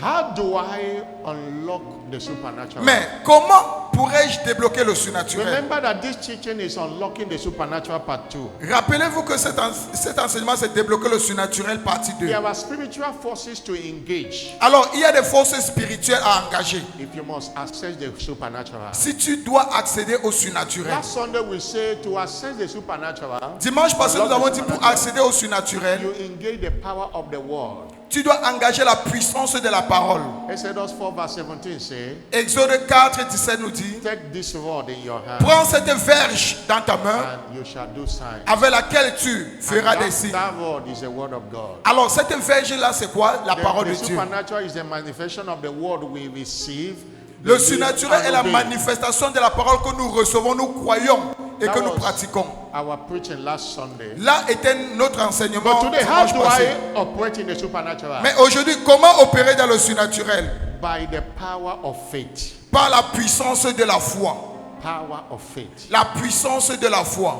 [SPEAKER 2] how do I unlock the supernatural?
[SPEAKER 1] Mais comment pourrais-je débloquer le surnaturel?
[SPEAKER 2] Remember that this teaching is unlocking the supernatural part 2.
[SPEAKER 1] Rappelez-vous que cet enseignement, c'est débloquer le surnaturel partie 2.
[SPEAKER 2] There are spiritual forces to engage
[SPEAKER 1] Alors, il y a des forces spirituelles à engager.
[SPEAKER 2] if you must access the supernatural.
[SPEAKER 1] Si tu dois accéder au surnaturel.
[SPEAKER 2] Last Sunday we said to access the supernatural,
[SPEAKER 1] Dimanche passé, nous avons dit pour accéder au surnaturel,
[SPEAKER 2] you engage the power of the word.
[SPEAKER 1] tu dois engager la puissance de la parole.
[SPEAKER 2] Exodus 4 verse 17 say,
[SPEAKER 1] Exode 4, 17 nous dit,
[SPEAKER 2] take this rod in your hand
[SPEAKER 1] prends cette verge dans ta main
[SPEAKER 2] and you shall do signs.
[SPEAKER 1] avec laquelle tu feras des signes.
[SPEAKER 2] That word is the word of God.
[SPEAKER 1] Alors, cette verge-là, c'est quoi? La parole
[SPEAKER 2] The
[SPEAKER 1] de Dieu.
[SPEAKER 2] supernatural is the manifestation of the word we receive.
[SPEAKER 1] Le surnaturel est la
[SPEAKER 2] obey.
[SPEAKER 1] manifestation de la parole que nous recevons, nous croyons et que
[SPEAKER 2] That
[SPEAKER 1] nous
[SPEAKER 2] was
[SPEAKER 1] pratiquons.
[SPEAKER 2] Our preaching last Sunday.
[SPEAKER 1] Là était notre enseignement
[SPEAKER 2] But today, how
[SPEAKER 1] dimanche
[SPEAKER 2] do
[SPEAKER 1] passé.
[SPEAKER 2] I operate in the supernatural?
[SPEAKER 1] Mais aujourd'hui, comment opérer dans le surnaturel?
[SPEAKER 2] By the power of faith.
[SPEAKER 1] Par la puissance de la foi.
[SPEAKER 2] Power of faith.
[SPEAKER 1] La puissance de la foi.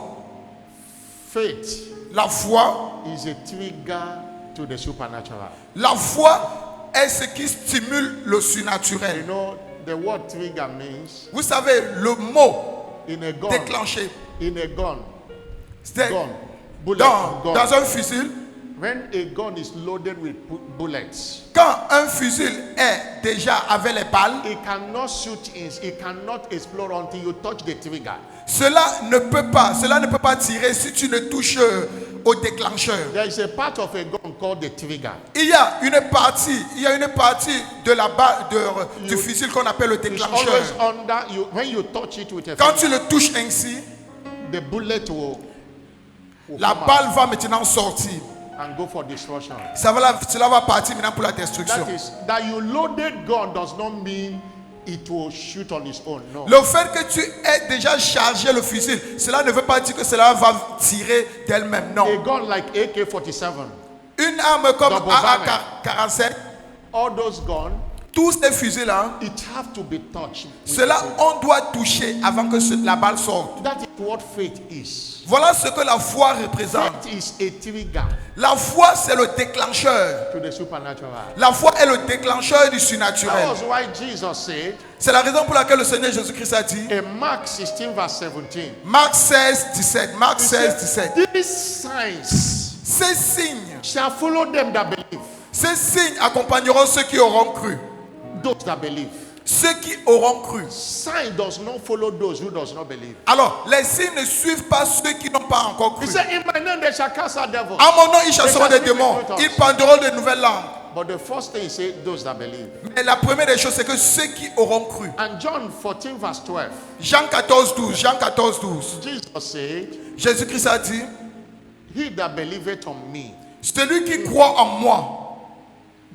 [SPEAKER 2] Faith
[SPEAKER 1] La foi,
[SPEAKER 2] is a trigger to the supernatural.
[SPEAKER 1] la foi est ce qui stimule le
[SPEAKER 2] You
[SPEAKER 1] surnaturel.
[SPEAKER 2] know, the word trigger means
[SPEAKER 1] Vous savez, le mot
[SPEAKER 2] in a gun.
[SPEAKER 1] déclenché,
[SPEAKER 2] In a gun.
[SPEAKER 1] c'est
[SPEAKER 2] Gun. Bullet.
[SPEAKER 1] dans
[SPEAKER 2] Gun.
[SPEAKER 1] un fusil.
[SPEAKER 2] When a gun is loaded with bullets,
[SPEAKER 1] Quand un fusil est déjà avec les balles,
[SPEAKER 2] it cannot shoot in, it cannot explode until you touch the trigger.
[SPEAKER 1] cela ne peut pas tirer si tu ne touches au déclencheur.
[SPEAKER 2] There is a part of a gun called the trigger.
[SPEAKER 1] Il y a une partie de la balle du fusil qu'on appelle le
[SPEAKER 2] It's
[SPEAKER 1] déclencheur.
[SPEAKER 2] always under you. When you touch it with a
[SPEAKER 1] Quand
[SPEAKER 2] finger,
[SPEAKER 1] tu le touches ainsi,
[SPEAKER 2] the bullet will
[SPEAKER 1] la
[SPEAKER 2] come
[SPEAKER 1] balle va maintenant sortir.
[SPEAKER 2] out and go for destruction.
[SPEAKER 1] Cela va partir maintenant pour la destruction.
[SPEAKER 2] That is, that you loaded gun does not mean it will shoot on its own. No.
[SPEAKER 1] Le fait que tu aies déjà chargé le fusil, cela ne veut pas dire que cela va tirer d'elle-même. Non.
[SPEAKER 2] A gun like AK-47,
[SPEAKER 1] Une arme comme
[SPEAKER 2] Double barrel.
[SPEAKER 1] AK-47,
[SPEAKER 2] all those guns,
[SPEAKER 1] tous ces fusils-là,
[SPEAKER 2] it have to be touched. with
[SPEAKER 1] cela
[SPEAKER 2] faith.
[SPEAKER 1] on doit toucher avant que la balle sorte.
[SPEAKER 2] That is what faith is.
[SPEAKER 1] Voilà ce que la foi représente.
[SPEAKER 2] Faith is a trigger
[SPEAKER 1] La foi, c'est le déclencheur.
[SPEAKER 2] to the supernatural.
[SPEAKER 1] La foi est le déclencheur du
[SPEAKER 2] That
[SPEAKER 1] surnaturel.
[SPEAKER 2] was why Jesus said
[SPEAKER 1] C'est la raison pour laquelle le Seigneur Jésus-Christ a dit,
[SPEAKER 2] in Mark 16 verse 17,
[SPEAKER 1] Marc 16, 17, Marc 16, 17,
[SPEAKER 2] these signs
[SPEAKER 1] ces signes,
[SPEAKER 2] shall follow them that believe.
[SPEAKER 1] ces signes accompagneront ceux qui auront cru.
[SPEAKER 2] Those that believe.
[SPEAKER 1] Ceux qui auront cru.
[SPEAKER 2] Sign does not follow those who does not believe.
[SPEAKER 1] Alors, les signes ne suivent pas ceux qui n'ont pas encore
[SPEAKER 2] He
[SPEAKER 1] cru.
[SPEAKER 2] said, in my name they shall cast out devils.
[SPEAKER 1] À mon nom, ils chasseront des démons. Ils parleront de nouvelles langues.
[SPEAKER 2] But the first thing he said, those that believe.
[SPEAKER 1] Mais la première des choses, c'est que ceux qui auront cru.
[SPEAKER 2] And John 14 verse 12,
[SPEAKER 1] Jean 14, 12. Jean 14, 12.
[SPEAKER 2] Jesus said,
[SPEAKER 1] Jésus-Christ a dit,
[SPEAKER 2] he that believeth on me,
[SPEAKER 1] celui qui croit en moi,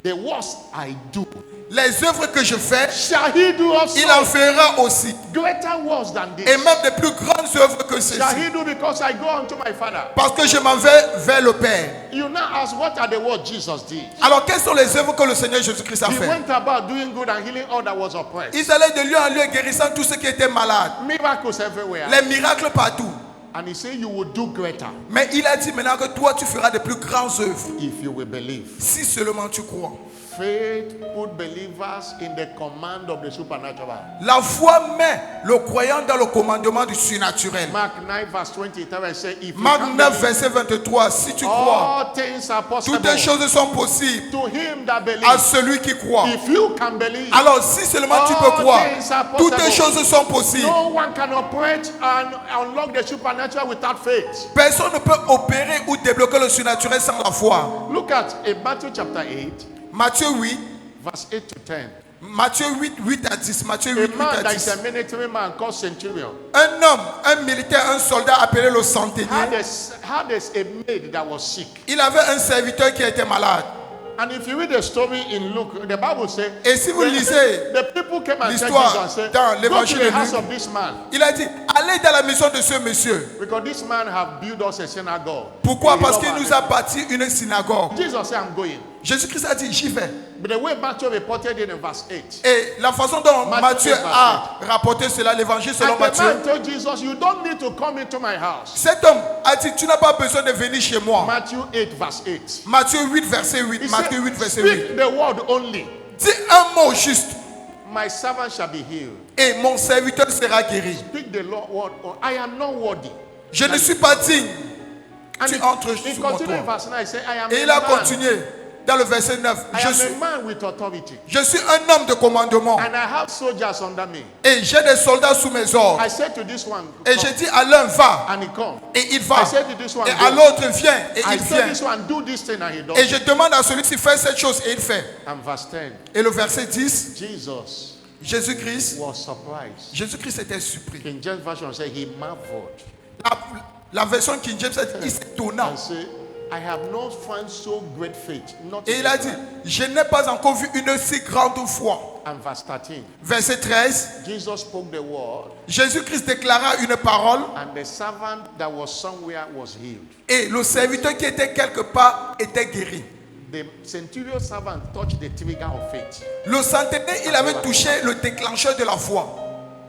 [SPEAKER 2] the works I do,
[SPEAKER 1] les œuvres que je fais,
[SPEAKER 2] shall he do also.
[SPEAKER 1] il en fera aussi.
[SPEAKER 2] Greater works than this.
[SPEAKER 1] Et même des plus grandes œuvres que
[SPEAKER 2] Shall
[SPEAKER 1] ceci.
[SPEAKER 2] he do because I go unto my Father.
[SPEAKER 1] Parce que je m'en vais vers le Père.
[SPEAKER 2] You now ask, what are the works Jesus did?
[SPEAKER 1] Alors, quelles sont les œuvres que le Seigneur Jésus-Christ a
[SPEAKER 2] He
[SPEAKER 1] fait?
[SPEAKER 2] went about doing good and healing all that was oppressed.
[SPEAKER 1] Ils allaient de lieu en lieu guérissant tous ceux qui étaient malades.
[SPEAKER 2] Miracles everywhere.
[SPEAKER 1] Les miracles partout.
[SPEAKER 2] And he said, you will do greater
[SPEAKER 1] Mais il a dit maintenant que toi, tu feras de plus grandes œuvres.
[SPEAKER 2] if you will believe.
[SPEAKER 1] Si seulement tu crois.
[SPEAKER 2] Faith put believers in the command of the supernatural.
[SPEAKER 1] La foi met le croyant dans le commandement du surnaturel.
[SPEAKER 2] Mark 9 verse 23 says, if you
[SPEAKER 1] Marc
[SPEAKER 2] can
[SPEAKER 1] 9,
[SPEAKER 2] believe,
[SPEAKER 1] verset 23. Si tu crois,
[SPEAKER 2] all things are possible
[SPEAKER 1] toutes les choses sont possibles
[SPEAKER 2] to him that
[SPEAKER 1] à
[SPEAKER 2] believes.
[SPEAKER 1] celui qui croit.
[SPEAKER 2] If you can believe,
[SPEAKER 1] Alors si seulement tu peux croire,
[SPEAKER 2] things are
[SPEAKER 1] toutes les
[SPEAKER 2] possible.
[SPEAKER 1] choses sont possibles.
[SPEAKER 2] No one can operate and unlock the supernatural without faith.
[SPEAKER 1] Personne ne peut opérer ou débloquer le surnaturel sans la foi.
[SPEAKER 2] Look at in Matthew chapter 8,
[SPEAKER 1] Matthieu 8,
[SPEAKER 2] verse 8 to 10.
[SPEAKER 1] Matthieu 8, 8 à 10. Matthieu 8,
[SPEAKER 2] A
[SPEAKER 1] 8
[SPEAKER 2] man
[SPEAKER 1] à
[SPEAKER 2] that is
[SPEAKER 1] 10.
[SPEAKER 2] a military man called centurion
[SPEAKER 1] Un homme, un militaire, un soldat appelé le
[SPEAKER 2] had
[SPEAKER 1] centenier.
[SPEAKER 2] had a maid that was sick.
[SPEAKER 1] Il avait un serviteur qui était malade.
[SPEAKER 2] And if you read the story in Luke, the Bible says,
[SPEAKER 1] Et si vous lisez
[SPEAKER 2] the people came and said
[SPEAKER 1] l'histoire
[SPEAKER 2] Jesus and said,
[SPEAKER 1] dans
[SPEAKER 2] go to
[SPEAKER 1] l'évangile
[SPEAKER 2] the
[SPEAKER 1] de
[SPEAKER 2] house
[SPEAKER 1] Luc,
[SPEAKER 2] of this man,
[SPEAKER 1] il a dit, allez dans la maison de ce monsieur.
[SPEAKER 2] because this man have built us a synagogue.
[SPEAKER 1] Pourquoi?
[SPEAKER 2] He
[SPEAKER 1] Parce
[SPEAKER 2] loved
[SPEAKER 1] qu'il
[SPEAKER 2] our
[SPEAKER 1] nous a
[SPEAKER 2] nation.
[SPEAKER 1] bâti une synagogue.
[SPEAKER 2] Jesus said, I'm going.
[SPEAKER 1] Jésus-Christ a dit, j'y vais.
[SPEAKER 2] But the way Matthew reported it in verse 8.
[SPEAKER 1] Et la façon dont
[SPEAKER 2] Matthieu
[SPEAKER 1] Matthieu a rapporté cela, l'évangile selon
[SPEAKER 2] And the
[SPEAKER 1] Matthieu,
[SPEAKER 2] man told Jesus, you don't need to come into my house.
[SPEAKER 1] cet homme a dit, tu n'as pas besoin de venir chez moi.
[SPEAKER 2] Matthew 8 verse 8.
[SPEAKER 1] Matthieu 8, verset 8.
[SPEAKER 2] He
[SPEAKER 1] Matthieu
[SPEAKER 2] said,
[SPEAKER 1] 8, verset 8.
[SPEAKER 2] speak the word only.
[SPEAKER 1] Dis un mot juste
[SPEAKER 2] My servant shall be healed.
[SPEAKER 1] et mon serviteur sera guéri.
[SPEAKER 2] Speak the word only. I am not worthy.
[SPEAKER 1] Je ne suis pas digne.
[SPEAKER 2] And
[SPEAKER 1] Tu
[SPEAKER 2] he
[SPEAKER 1] entres sous mon
[SPEAKER 2] continued in
[SPEAKER 1] toit.
[SPEAKER 2] verse 9. He said, I am
[SPEAKER 1] Et
[SPEAKER 2] a
[SPEAKER 1] il a
[SPEAKER 2] man.
[SPEAKER 1] continué dans le verset 9.
[SPEAKER 2] I
[SPEAKER 1] Je
[SPEAKER 2] am
[SPEAKER 1] suis,
[SPEAKER 2] a man with authority.
[SPEAKER 1] je suis un homme de commandement
[SPEAKER 2] And I have soldiers under me.
[SPEAKER 1] et j'ai des soldats sous mes ordres.
[SPEAKER 2] I said to this one,
[SPEAKER 1] Et
[SPEAKER 2] come.
[SPEAKER 1] j'ai dit à l'un, va,
[SPEAKER 2] And he come.
[SPEAKER 1] et il va.
[SPEAKER 2] I said to this one,
[SPEAKER 1] Et à
[SPEAKER 2] go.
[SPEAKER 1] l'autre, viens, et
[SPEAKER 2] I
[SPEAKER 1] il
[SPEAKER 2] said
[SPEAKER 1] vient.
[SPEAKER 2] this one, do this thing, and he does.
[SPEAKER 1] Et je demande à celui-ci, fais cette chose, et il fait.
[SPEAKER 2] And verse 10,
[SPEAKER 1] Et le verset 10,
[SPEAKER 2] Jesus
[SPEAKER 1] Jésus-Christ,
[SPEAKER 2] was surprised.
[SPEAKER 1] Jésus-Christ était surpris.
[SPEAKER 2] King James Version said he marveled
[SPEAKER 1] La version King James a dit, il s'étonna.
[SPEAKER 2] and said, I have not found so great faith. Not
[SPEAKER 1] Et
[SPEAKER 2] in
[SPEAKER 1] il a
[SPEAKER 2] this
[SPEAKER 1] dit,
[SPEAKER 2] man.
[SPEAKER 1] je n'ai pas encore vu une si grande foi.
[SPEAKER 2] And verse 13,
[SPEAKER 1] Verset 13,
[SPEAKER 2] Jesus spoke the word,
[SPEAKER 1] Jésus-Christ déclara une parole
[SPEAKER 2] and the servant that was somewhere was healed.
[SPEAKER 1] et le serviteur qui était quelque part était guéri.
[SPEAKER 2] The centurion servant touched the trigger of faith,
[SPEAKER 1] Le centenaire, il avait touché le déclencheur de la foi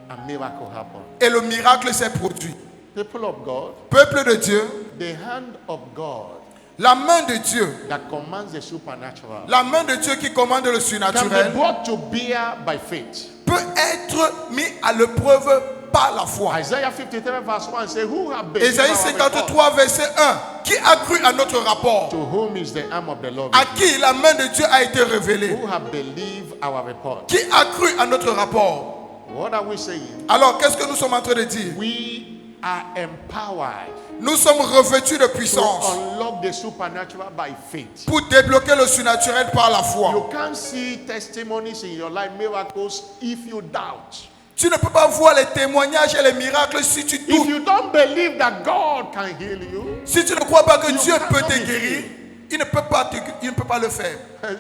[SPEAKER 2] and miracle happened.
[SPEAKER 1] et le miracle s'est produit.
[SPEAKER 2] People of God,
[SPEAKER 1] Peuple de Dieu,
[SPEAKER 2] the hand of God
[SPEAKER 1] la main de Dieu,
[SPEAKER 2] that commands the supernatural
[SPEAKER 1] la main de Dieu qui commande le
[SPEAKER 2] can be
[SPEAKER 1] surnaturel
[SPEAKER 2] brought to bear by faith.
[SPEAKER 1] peut être mis à l'épreuve par la foi.
[SPEAKER 2] Isaiah 53 verse 1 says, who have believed
[SPEAKER 1] Ésaïe
[SPEAKER 2] our report?
[SPEAKER 1] 53, verset 1. Qui a cru à notre rapport?
[SPEAKER 2] To whom is the arm of the Lord?
[SPEAKER 1] À qui la main de Dieu a été révélée?
[SPEAKER 2] Who have believed our report?
[SPEAKER 1] Qui a cru à notre rapport?
[SPEAKER 2] What are we saying?
[SPEAKER 1] Alors, qu'est-ce que nous sommes en train de dire?
[SPEAKER 2] We are empowered
[SPEAKER 1] Nous sommes revêtus de
[SPEAKER 2] to
[SPEAKER 1] puissance
[SPEAKER 2] unlock the supernatural by faith.
[SPEAKER 1] pour débloquer le surnaturel par la
[SPEAKER 2] You
[SPEAKER 1] foi.
[SPEAKER 2] can't see testimonies in your life, miracles, if you doubt.
[SPEAKER 1] Tu ne peux pas voir les témoignages et les miracles si tu
[SPEAKER 2] If
[SPEAKER 1] doutes.
[SPEAKER 2] you don't believe that God can heal you,
[SPEAKER 1] Si tu ne crois pas que
[SPEAKER 2] You
[SPEAKER 1] Dieu peut
[SPEAKER 2] cannot
[SPEAKER 1] te
[SPEAKER 2] be
[SPEAKER 1] guérir,
[SPEAKER 2] healed.
[SPEAKER 1] il ne peut pas le faire.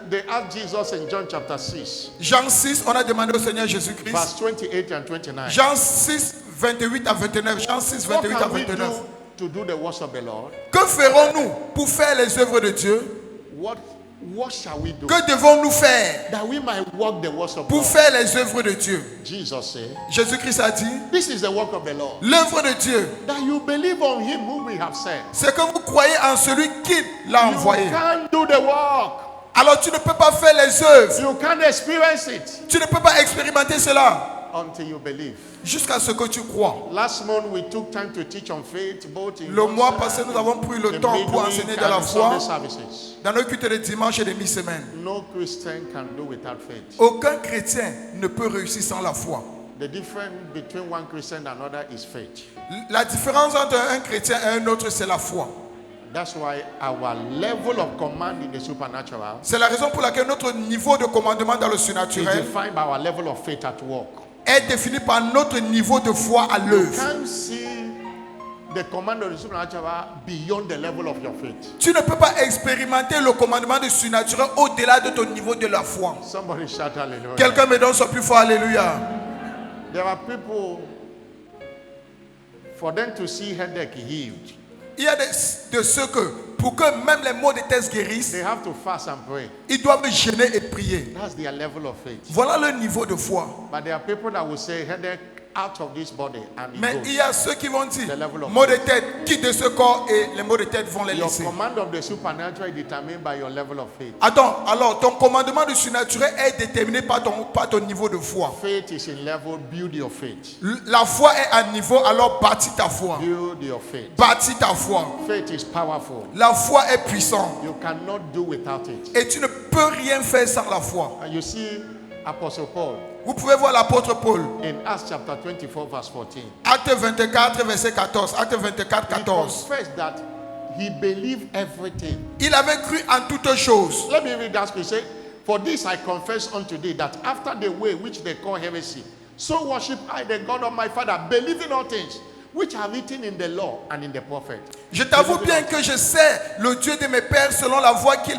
[SPEAKER 2] they asked Jesus in John chapter 6,
[SPEAKER 1] Jean 6, on a demandé au Seigneur
[SPEAKER 2] verse
[SPEAKER 1] Jésus-Christ.
[SPEAKER 2] 28 and 29.
[SPEAKER 1] Jean 6, 28 à 29. Jean 6,
[SPEAKER 2] What
[SPEAKER 1] 28 à
[SPEAKER 2] can we
[SPEAKER 1] 29.
[SPEAKER 2] do to do the works of the Lord?
[SPEAKER 1] Que ferons-nous pour faire les œuvres de Dieu?
[SPEAKER 2] What shall we do
[SPEAKER 1] Que devons-nous faire
[SPEAKER 2] that we might work the works of
[SPEAKER 1] pour
[SPEAKER 2] God?
[SPEAKER 1] faire les œuvres de Dieu?
[SPEAKER 2] Jesus said,
[SPEAKER 1] Jésus-Christ a dit,
[SPEAKER 2] this is the work of the Lord,
[SPEAKER 1] l'œuvre de Dieu,
[SPEAKER 2] that you believe on him whom we have sent.
[SPEAKER 1] c'est que vous croyez en celui qui l'a
[SPEAKER 2] You
[SPEAKER 1] envoyé.
[SPEAKER 2] can't do the work.
[SPEAKER 1] Alors tu ne peux pas faire les œuvres.
[SPEAKER 2] You can't experience it
[SPEAKER 1] Tu ne peux pas expérimenter cela
[SPEAKER 2] until you believe.
[SPEAKER 1] jusqu'à ce que tu crois.
[SPEAKER 2] Last month we took time to teach on faith, both in
[SPEAKER 1] Le mois
[SPEAKER 2] Monza,
[SPEAKER 1] passé, nous avons pris le
[SPEAKER 2] in
[SPEAKER 1] temps pour
[SPEAKER 2] midweek
[SPEAKER 1] enseigner de
[SPEAKER 2] and
[SPEAKER 1] la
[SPEAKER 2] in
[SPEAKER 1] foi
[SPEAKER 2] Sunday services.
[SPEAKER 1] dans nos cultes de dimanche et de mi-semaine.
[SPEAKER 2] No Christian can do without faith.
[SPEAKER 1] Aucun chrétien ne peut réussir sans la foi.
[SPEAKER 2] The difference between one Christian and another is faith.
[SPEAKER 1] La différence entre un chrétien et un autre, c'est la foi.
[SPEAKER 2] That's why our level of command in the supernatural
[SPEAKER 1] C'est la raison pour laquelle notre niveau de commandement dans le
[SPEAKER 2] is
[SPEAKER 1] surnaturel
[SPEAKER 2] defined by our level of faith at work.
[SPEAKER 1] est défini par notre niveau de foi à
[SPEAKER 2] You
[SPEAKER 1] l'œuvre.
[SPEAKER 2] can't see the command of the supernatural beyond the level of your faith.
[SPEAKER 1] Tu ne peux pas expérimenter le commandement du surnaturel au-delà de ton niveau de la foi.
[SPEAKER 2] Somebody shout hallelujah.
[SPEAKER 1] Quelqu'un me donne son plus fort alléluia.
[SPEAKER 2] There are people, for them to see headache healed,
[SPEAKER 1] Il y a de ceux que, pour que même les maux de tête guérissent,
[SPEAKER 2] they have to fast and pray.
[SPEAKER 1] ils doivent jeûner et prier.
[SPEAKER 2] That's their level of faith.
[SPEAKER 1] Voilà le niveau de foi.
[SPEAKER 2] But there are people that will say headache out of this body and it
[SPEAKER 1] Mais
[SPEAKER 2] goes.
[SPEAKER 1] il y a ceux qui vont dire,
[SPEAKER 2] The level of
[SPEAKER 1] maux de tête, quitte de ce corps et les maux de tête vont les
[SPEAKER 2] Your
[SPEAKER 1] laisser.
[SPEAKER 2] command of the supernatural is determined by your level of faith.
[SPEAKER 1] Attends, alors ton commandement du surnaturel est déterminé par ton niveau de foi.
[SPEAKER 2] Faith is in level, build your faith.
[SPEAKER 1] La foi est à niveau, alors bâtis ta foi.
[SPEAKER 2] Build your faith.
[SPEAKER 1] Bâtis ta foi.
[SPEAKER 2] Faith is powerful.
[SPEAKER 1] La foi est puissante.
[SPEAKER 2] You cannot do without it.
[SPEAKER 1] Et tu ne peux rien faire sans la foi.
[SPEAKER 2] And you see Apostle Paul
[SPEAKER 1] Vous pouvez voir l'apôtre Paul.
[SPEAKER 2] in Acts chapter 24 verse 14.
[SPEAKER 1] Acte 24, verset 14. Acte 24,
[SPEAKER 2] He
[SPEAKER 1] 14.
[SPEAKER 2] confessed that he believed everything.
[SPEAKER 1] Il avait cru en toutes choses.
[SPEAKER 2] Let me read that scripture. For this I confess unto thee, that after the way which they call heresy, so worship I the God of my father, believing all things which are written in the law and in the prophet.
[SPEAKER 1] Je t'avoue bien que je sais le Dieu de mes pères selon la voie qu'ils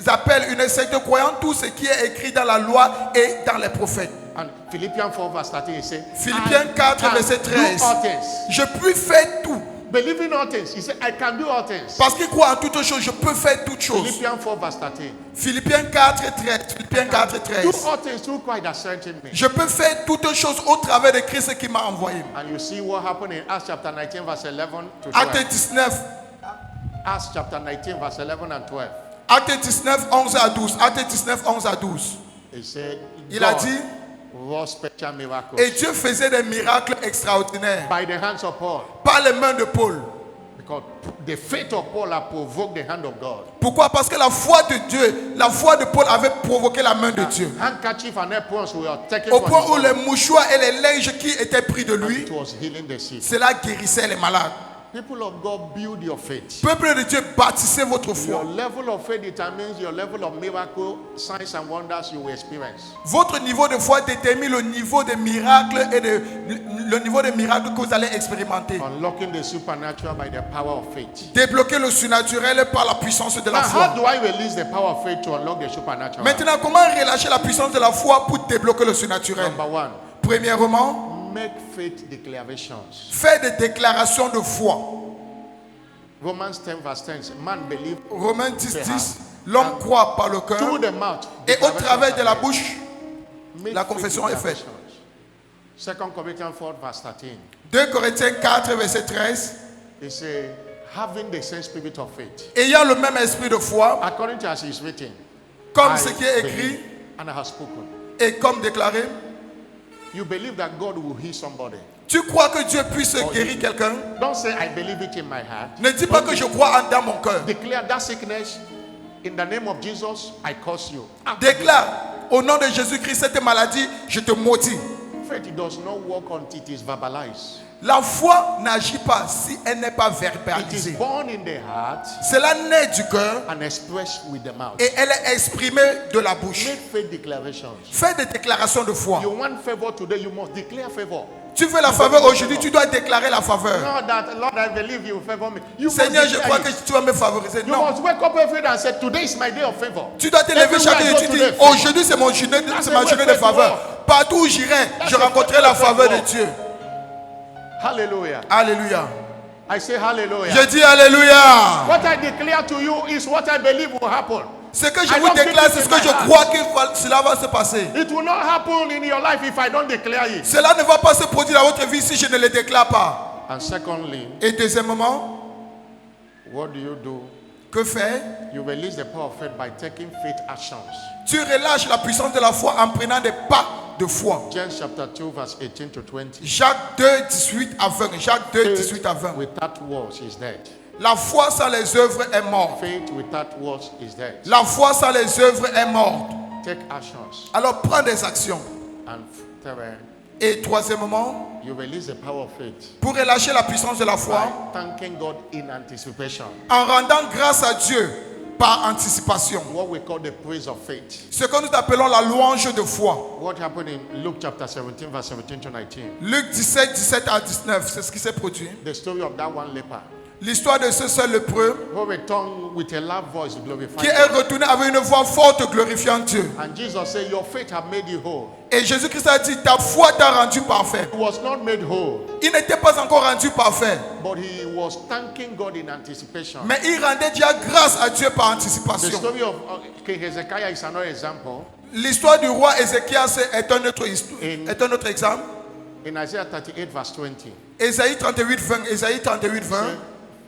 [SPEAKER 1] appellent une secte croyant tout ce qui est écrit dans la loi et dans les prophètes.
[SPEAKER 2] And Philippians 4 verse 13 he said,
[SPEAKER 1] Philippiens 4, verset 13.
[SPEAKER 2] do all things.
[SPEAKER 1] Je peux faire tout.
[SPEAKER 2] Believing all things. He said, I can do all things.
[SPEAKER 1] Parce qu'il croit en toutes choses, je peux faire toutes choses.
[SPEAKER 2] Philippians 4 verse 13.
[SPEAKER 1] Philippiens 4, 13. Philippiens 4,
[SPEAKER 2] Do
[SPEAKER 1] 13.
[SPEAKER 2] all things through Christ that strengthened me.
[SPEAKER 1] Je peux faire toutes choses au travers de Christ qui m'a envoyé.
[SPEAKER 2] And you see what happened in Acts chapter 19 verse 11 to 12.
[SPEAKER 1] Acte 19.
[SPEAKER 2] Acts chapter 19 verse 11 and 12.
[SPEAKER 1] Acte 19, 11 à 12. Acte 19, 11 à 12.
[SPEAKER 2] He said,
[SPEAKER 1] Il a
[SPEAKER 2] God
[SPEAKER 1] dit,
[SPEAKER 2] wrought special miracles
[SPEAKER 1] et Dieu faisait des miracles extraordinaires
[SPEAKER 2] by the hands of Paul.
[SPEAKER 1] par les mains de Paul.
[SPEAKER 2] Because the faith of Paul had provoked the hand of God.
[SPEAKER 1] Pourquoi? Parce que la foi de Dieu, la foi de Paul avait provoqué la main de Dieu.
[SPEAKER 2] Handkerchief and aprons were taken
[SPEAKER 1] Au
[SPEAKER 2] from
[SPEAKER 1] point
[SPEAKER 2] his
[SPEAKER 1] où
[SPEAKER 2] body.
[SPEAKER 1] les mouchoirs et les linges qui étaient pris de
[SPEAKER 2] And
[SPEAKER 1] lui,
[SPEAKER 2] it was healing the sick.
[SPEAKER 1] cela guérissait les malades.
[SPEAKER 2] People of God, build your faith.
[SPEAKER 1] Peuple de Dieu, bâtissez votre
[SPEAKER 2] Your
[SPEAKER 1] foi.
[SPEAKER 2] level of faith determines your level of miracle, signs and wonders you will experience.
[SPEAKER 1] Votre niveau de foi détermine le niveau de miracles et le niveau de miracles que vous allez expérimenter.
[SPEAKER 2] Unlocking the supernatural by the power of faith.
[SPEAKER 1] Débloquer le surnaturel par la puissance de la
[SPEAKER 2] Now, how
[SPEAKER 1] foi.
[SPEAKER 2] do I release the power of faith to unlock the supernatural?
[SPEAKER 1] Maintenant, comment relâcher la puissance de la foi pour débloquer le surnaturel?
[SPEAKER 2] Number one,
[SPEAKER 1] Premièrement,
[SPEAKER 2] make faith declarations.
[SPEAKER 1] faire des déclarations de foi.
[SPEAKER 2] Romans 10 verse 10. Man believe
[SPEAKER 1] Romains 10, 10. L'homme croit par le cœur
[SPEAKER 2] through the mouth.
[SPEAKER 1] et au travers de la
[SPEAKER 2] declarations are
[SPEAKER 1] bouche,
[SPEAKER 2] made. Make
[SPEAKER 1] la
[SPEAKER 2] faith
[SPEAKER 1] confession est faite.
[SPEAKER 2] declarations. 2 Corinthians 4 verse 13.
[SPEAKER 1] 2 Corinthiens 4, verset 13.
[SPEAKER 2] It says, having the same spirit of faith.
[SPEAKER 1] Ayant le même esprit de foi,
[SPEAKER 2] According to as it is written.
[SPEAKER 1] comme
[SPEAKER 2] I
[SPEAKER 1] ce qui est écrit
[SPEAKER 2] believe and I have spoken.
[SPEAKER 1] et comme déclaré.
[SPEAKER 2] You believe that God will heal somebody.
[SPEAKER 1] Tu crois que Dieu puisse guérir quelqu'un?
[SPEAKER 2] Don't say I believe it in my heart.
[SPEAKER 1] Ne dis pas que je crois dans mon cœur.
[SPEAKER 2] Declare that sickness in the name of Jesus. I curse you.
[SPEAKER 1] Déclare au nom de Jésus-Christ cette maladie, je te maudis.
[SPEAKER 2] Faith does not work until it is verbalized.
[SPEAKER 1] La foi n'agit pas si elle n'est pas
[SPEAKER 2] It is
[SPEAKER 1] verbalisée.
[SPEAKER 2] born in the heart
[SPEAKER 1] Cela naît du cœur
[SPEAKER 2] and expressed with the mouth.
[SPEAKER 1] et elle est exprimée de la bouche.
[SPEAKER 2] Make faith declarations.
[SPEAKER 1] Fais des déclarations de foi.
[SPEAKER 2] You want favor today, you must declare favor.
[SPEAKER 1] Tu veux la faveur aujourd'hui, tu dois déclarer la faveur.
[SPEAKER 2] Lord, I believe you favor me. You must
[SPEAKER 1] Seigneur, je
[SPEAKER 2] declare
[SPEAKER 1] crois
[SPEAKER 2] it.
[SPEAKER 1] que tu vas me favoriser.
[SPEAKER 2] You
[SPEAKER 1] Non.
[SPEAKER 2] must wake up every day and say, today is my day of favor.
[SPEAKER 1] Tu dois te lever
[SPEAKER 2] Everywhere
[SPEAKER 1] chaque
[SPEAKER 2] I
[SPEAKER 1] jour
[SPEAKER 2] go
[SPEAKER 1] et tu dis,
[SPEAKER 2] today, favor.
[SPEAKER 1] aujourd'hui c'est mon journée,
[SPEAKER 2] That's
[SPEAKER 1] c'est
[SPEAKER 2] the
[SPEAKER 1] ma
[SPEAKER 2] way
[SPEAKER 1] journée de
[SPEAKER 2] faith
[SPEAKER 1] faveur.
[SPEAKER 2] works.
[SPEAKER 1] Partout où j'irai, je
[SPEAKER 2] the
[SPEAKER 1] rencontrerai
[SPEAKER 2] way
[SPEAKER 1] la
[SPEAKER 2] faith
[SPEAKER 1] faveur de
[SPEAKER 2] works.
[SPEAKER 1] Dieu.
[SPEAKER 2] Hallelujah.
[SPEAKER 1] Alléluia.
[SPEAKER 2] I say hallelujah.
[SPEAKER 1] Je dis Alléluia.
[SPEAKER 2] What I declare to you is what I believe will happen.
[SPEAKER 1] Ce que je
[SPEAKER 2] I
[SPEAKER 1] vous
[SPEAKER 2] don't
[SPEAKER 1] déclare,
[SPEAKER 2] think
[SPEAKER 1] c'est
[SPEAKER 2] it
[SPEAKER 1] ce que
[SPEAKER 2] in
[SPEAKER 1] je
[SPEAKER 2] my
[SPEAKER 1] crois que cela va se passer.
[SPEAKER 2] It will not happen in your life if I don't declare it.
[SPEAKER 1] Cela ne va pas se produire dans votre vie si je ne le déclare pas.
[SPEAKER 2] And secondly,
[SPEAKER 1] Et deuxièmement,
[SPEAKER 2] what do you do?
[SPEAKER 1] que faire?
[SPEAKER 2] You release the power of faith by taking faith actions.
[SPEAKER 1] Tu relâches la puissance de la foi en prenant des pas de foi.
[SPEAKER 2] James chapter 2 verse 18 to 20.
[SPEAKER 1] Jacques 2, 18 à 20. Jacques 2, 18 à 20.
[SPEAKER 2] Without works is dead.
[SPEAKER 1] La foi sans les œuvres est morte.
[SPEAKER 2] Faith without works is dead.
[SPEAKER 1] La foi sans les œuvres est morte.
[SPEAKER 2] Take actions.
[SPEAKER 1] Alors prends des actions.
[SPEAKER 2] And third,
[SPEAKER 1] Et troisièmement,
[SPEAKER 2] you release the power of faith
[SPEAKER 1] pour relâcher la puissance de la
[SPEAKER 2] by
[SPEAKER 1] foi,
[SPEAKER 2] thanking God in anticipation.
[SPEAKER 1] en rendant grâce à Dieu par anticipation.
[SPEAKER 2] What we call the praise of faith.
[SPEAKER 1] Ce que nous appelons la louange de foi.
[SPEAKER 2] What happened in Luke chapter 17 verse 17 to 19?
[SPEAKER 1] Luc 17, 17 à 19, c'est ce qui s'est produit.
[SPEAKER 2] The story of that one leper
[SPEAKER 1] L'histoire de ce seul lépreux
[SPEAKER 2] who returned with a loud voice glorifying
[SPEAKER 1] qui est
[SPEAKER 2] God.
[SPEAKER 1] retourné avec une voix forte glorifiant Dieu.
[SPEAKER 2] And Jesus said, your faith have made you whole.
[SPEAKER 1] Et Jésus-Christ a dit, ta foi t'a rendu parfait.
[SPEAKER 2] He was not made whole,
[SPEAKER 1] Il n'était pas encore rendu parfait,
[SPEAKER 2] but he was thanking God in anticipation.
[SPEAKER 1] mais il rendait déjà grâce à Dieu par
[SPEAKER 2] The
[SPEAKER 1] anticipation.
[SPEAKER 2] story of King Hezekiah is another example.
[SPEAKER 1] L'histoire du roi Ézéchias est un autre exemple.
[SPEAKER 2] In Isaiah 38 verse 20.
[SPEAKER 1] Ésaïe 38, 20. Ésaïe 38, 20.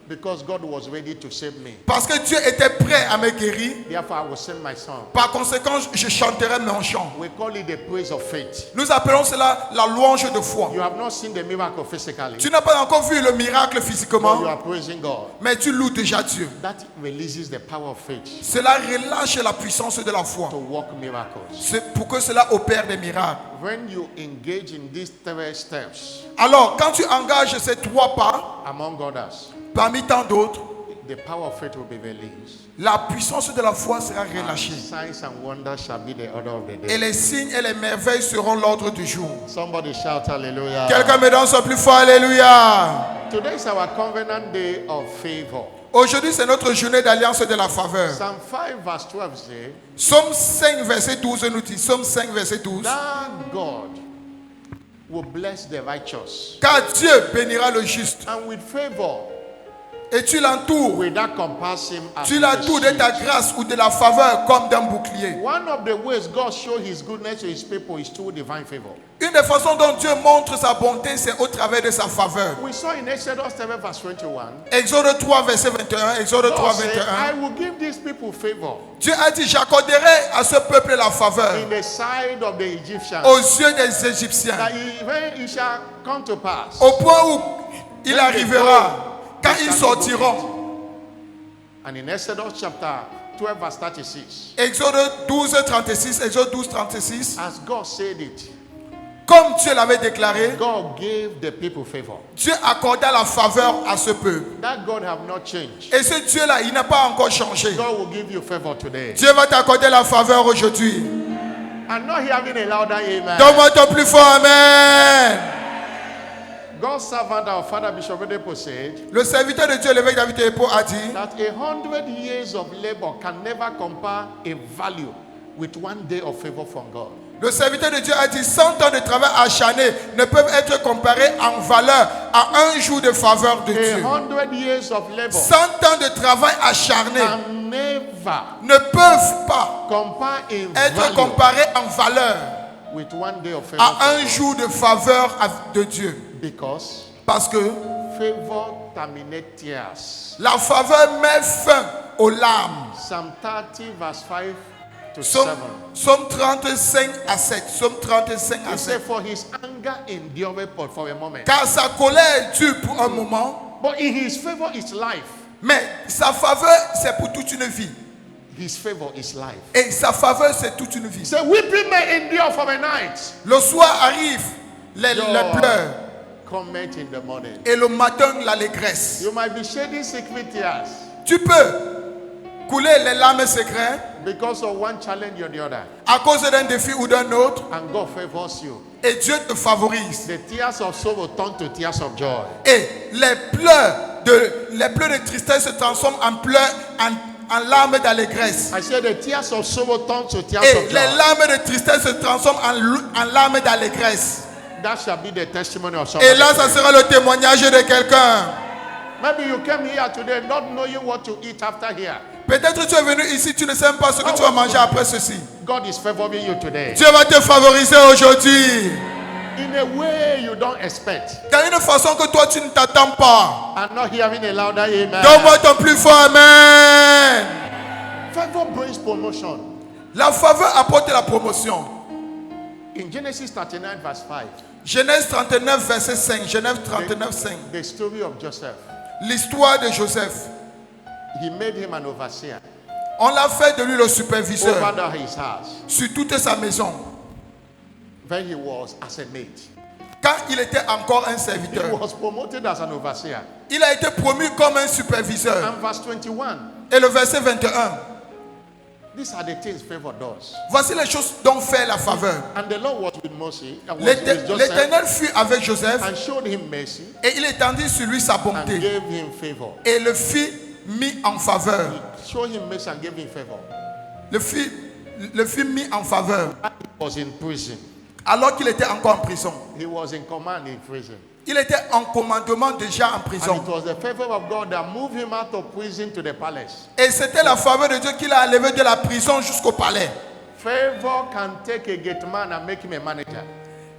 [SPEAKER 2] Because God was ready to save me.
[SPEAKER 1] Parce que Dieu était prêt à me guérir.
[SPEAKER 2] Therefore, I will sing my song.
[SPEAKER 1] Par conséquent, je chanterai mon chant.
[SPEAKER 2] We call it the praise of faith.
[SPEAKER 1] Nous appelons cela la louange de foi.
[SPEAKER 2] You have not seen the miracle physically.
[SPEAKER 1] Tu n'as pas encore vu le miracle
[SPEAKER 2] But you
[SPEAKER 1] physiquement,
[SPEAKER 2] are praising God.
[SPEAKER 1] mais tu loues déjà Dieu.
[SPEAKER 2] That releases the power of faith
[SPEAKER 1] Cela relâche la puissance de la foi.
[SPEAKER 2] to work miracles.
[SPEAKER 1] C'est pour que cela opère des miracles.
[SPEAKER 2] When you engage in these 3 steps,
[SPEAKER 1] Alors, quand tu engages ces 3 pas,
[SPEAKER 2] among others,
[SPEAKER 1] parmi tant d'autres,
[SPEAKER 2] the power of faith will be released.
[SPEAKER 1] la puissance de la foi sera
[SPEAKER 2] And
[SPEAKER 1] relâchée.
[SPEAKER 2] signs and wonders shall be the order of the
[SPEAKER 1] Et
[SPEAKER 2] day.
[SPEAKER 1] les signes et les merveilles seront l'ordre du jour.
[SPEAKER 2] Somebody shout hallelujah.
[SPEAKER 1] Quelqu'un me donne son plus fort, alléluia.
[SPEAKER 2] Today is our covenant day of favor.
[SPEAKER 1] Aujourd'hui, c'est notre journée d'alliance de la faveur.
[SPEAKER 2] Psalm 5 verse 12 says,
[SPEAKER 1] Somme 5, verset 12 nous dit, Somme 5, verset 12.
[SPEAKER 2] that God will bless the righteous,
[SPEAKER 1] Car Dieu bénira le juste.
[SPEAKER 2] and with favor
[SPEAKER 1] Et tu l'entoures.
[SPEAKER 2] will that compass him as
[SPEAKER 1] Tu
[SPEAKER 2] with
[SPEAKER 1] l'entoures
[SPEAKER 2] a
[SPEAKER 1] de ta
[SPEAKER 2] shield.
[SPEAKER 1] grâce ou de la faveur comme d'un bouclier.
[SPEAKER 2] One of the ways God shows his goodness to his people is through divine favor.
[SPEAKER 1] Une des façons dont Dieu montre sa bonté, c'est au travers de sa faveur.
[SPEAKER 2] We saw in Exodus 7 verse 21,
[SPEAKER 1] Exode 3, verset 21. Exode 3,
[SPEAKER 2] God said, I
[SPEAKER 1] 21.
[SPEAKER 2] will give these people favor
[SPEAKER 1] Dieu a dit, j'accorderai à ce peuple la faveur
[SPEAKER 2] in the sight of the Egyptians,
[SPEAKER 1] aux yeux des Égyptiens.
[SPEAKER 2] that when it shall come to pass,
[SPEAKER 1] Au point où il arrivera, quand ils sortiront.
[SPEAKER 2] and in Exodus chapter 12 verse 36,
[SPEAKER 1] Exode 12, 36. Exode 12, 36.
[SPEAKER 2] as God said it,
[SPEAKER 1] Comme Dieu l'avait déclaré,
[SPEAKER 2] God gave the people favor.
[SPEAKER 1] Dieu accorda la faveur à ce peuple.
[SPEAKER 2] That God have not changed.
[SPEAKER 1] Et ce Dieu-là, il n'a pas encore changé.
[SPEAKER 2] God will give you favor today.
[SPEAKER 1] Dieu va t'accorder la faveur aujourd'hui.
[SPEAKER 2] I'm not hearing a louder amen.
[SPEAKER 1] Donne-moi ton plus fort Amen.
[SPEAKER 2] God's servant, our father Bishop Oyedepo said
[SPEAKER 1] Le serviteur de Dieu, l'évêque David Epo, a dit
[SPEAKER 2] that 100 years of labor can never compare a value with one day of favor from God.
[SPEAKER 1] Le serviteur de Dieu a dit 100 ans de travail acharné ne peuvent être comparés en valeur à un jour de faveur de Dieu.
[SPEAKER 2] 100 years of labor
[SPEAKER 1] 100 ans de travail acharné
[SPEAKER 2] can never
[SPEAKER 1] ne peuvent pas
[SPEAKER 2] compare in
[SPEAKER 1] être
[SPEAKER 2] value
[SPEAKER 1] comparés en valeur
[SPEAKER 2] with one day of favor
[SPEAKER 1] à
[SPEAKER 2] from
[SPEAKER 1] un
[SPEAKER 2] God.
[SPEAKER 1] jour de faveur de Dieu.
[SPEAKER 2] Because
[SPEAKER 1] Parce que
[SPEAKER 2] favor terminates tears.
[SPEAKER 1] la faveur met fin aux larmes.
[SPEAKER 2] Psalm 30 verse 5 to 7.
[SPEAKER 1] Somme 35 à 7. Somme 35 à
[SPEAKER 2] He said,
[SPEAKER 1] 7.
[SPEAKER 2] for his anger endureth but for a moment.
[SPEAKER 1] Car sa colère dure pour un moment,
[SPEAKER 2] But in his favor is life.
[SPEAKER 1] mais sa faveur, c'est pour toute une vie.
[SPEAKER 2] His favor is life.
[SPEAKER 1] Et sa faveur, c'est toute une
[SPEAKER 2] He
[SPEAKER 1] vie.
[SPEAKER 2] said, weeping may endure for a night.
[SPEAKER 1] Le soir arrive les
[SPEAKER 2] Joy
[SPEAKER 1] pleurs
[SPEAKER 2] cometh in the morning.
[SPEAKER 1] et le matin l'allégresse.
[SPEAKER 2] You might be shedding secret tears
[SPEAKER 1] Tu peux couler les larmes secrètes
[SPEAKER 2] because of one challenge or the other.
[SPEAKER 1] à cause d'un défi ou d'un autre
[SPEAKER 2] And God favors you.
[SPEAKER 1] et Dieu te favorise.
[SPEAKER 2] The tears of sorrow turn to tears of joy.
[SPEAKER 1] Et les pleurs de tristesse se transforment en pleurs, en larmes d'allégresse.
[SPEAKER 2] I said the tears of sorrow turn to tears
[SPEAKER 1] Et
[SPEAKER 2] of
[SPEAKER 1] les
[SPEAKER 2] joy.
[SPEAKER 1] larmes de tristesse se transforment en larmes d'allégresse.
[SPEAKER 2] That shall be the testimony of
[SPEAKER 1] Et
[SPEAKER 2] somebody.
[SPEAKER 1] là, ça sera le témoignage de quelqu'un.
[SPEAKER 2] Maybe you came here today not knowing what to eat after here.
[SPEAKER 1] Peut-être tu es venu ici, tu ne sais même pas ce que tu vas manger après ceci.
[SPEAKER 2] God is favoring you today
[SPEAKER 1] Dieu va te favoriser aujourd'hui.
[SPEAKER 2] in a way you don't expect.
[SPEAKER 1] D'une façon que toi, tu ne t'attends pas.
[SPEAKER 2] I'm not hearing a louder amen.
[SPEAKER 1] Donne-moi ton plus fort Amen.
[SPEAKER 2] Favor brings promotion.
[SPEAKER 1] La faveur apporte la promotion.
[SPEAKER 2] In Genesis 39 verse 5,
[SPEAKER 1] Genèse 39, verset 5. Genèse 39, 5.
[SPEAKER 2] the story of Joseph,
[SPEAKER 1] L'histoire de Joseph.
[SPEAKER 2] he made him an overseer
[SPEAKER 1] On l'a fait de lui le superviseur
[SPEAKER 2] over his house
[SPEAKER 1] sur toute sa maison.
[SPEAKER 2] when he was as a maid.
[SPEAKER 1] Quand il était encore un
[SPEAKER 2] He
[SPEAKER 1] serviteur,
[SPEAKER 2] was promoted as an overseer.
[SPEAKER 1] il a été promu comme un superviseur.
[SPEAKER 2] And verse 21,
[SPEAKER 1] Et le verset 21.
[SPEAKER 2] these are the things favor does.
[SPEAKER 1] Voici les choses dont fait la faveur.
[SPEAKER 2] And the Lord was with Moses, and was with Joseph,
[SPEAKER 1] L'Éternel fut avec Joseph
[SPEAKER 2] and showed him mercy
[SPEAKER 1] et il étendit sur lui sa
[SPEAKER 2] and
[SPEAKER 1] bonté
[SPEAKER 2] gave him favor.
[SPEAKER 1] et le fit mis en faveur.
[SPEAKER 2] He showed him mercy and gave him favor.
[SPEAKER 1] Le fit mis en faveur
[SPEAKER 2] He was in prison.
[SPEAKER 1] alors qu'il était encore en prison.
[SPEAKER 2] He was in command in prison.
[SPEAKER 1] Il était en commandement déjà en
[SPEAKER 2] And
[SPEAKER 1] prison.
[SPEAKER 2] it was the favor of God that moved him out of prison to the palace.
[SPEAKER 1] Et c'était la faveur de Dieu qui l'a enlevé de la prison jusqu'au palais.
[SPEAKER 2] Favor can take a gate man and make him a manager.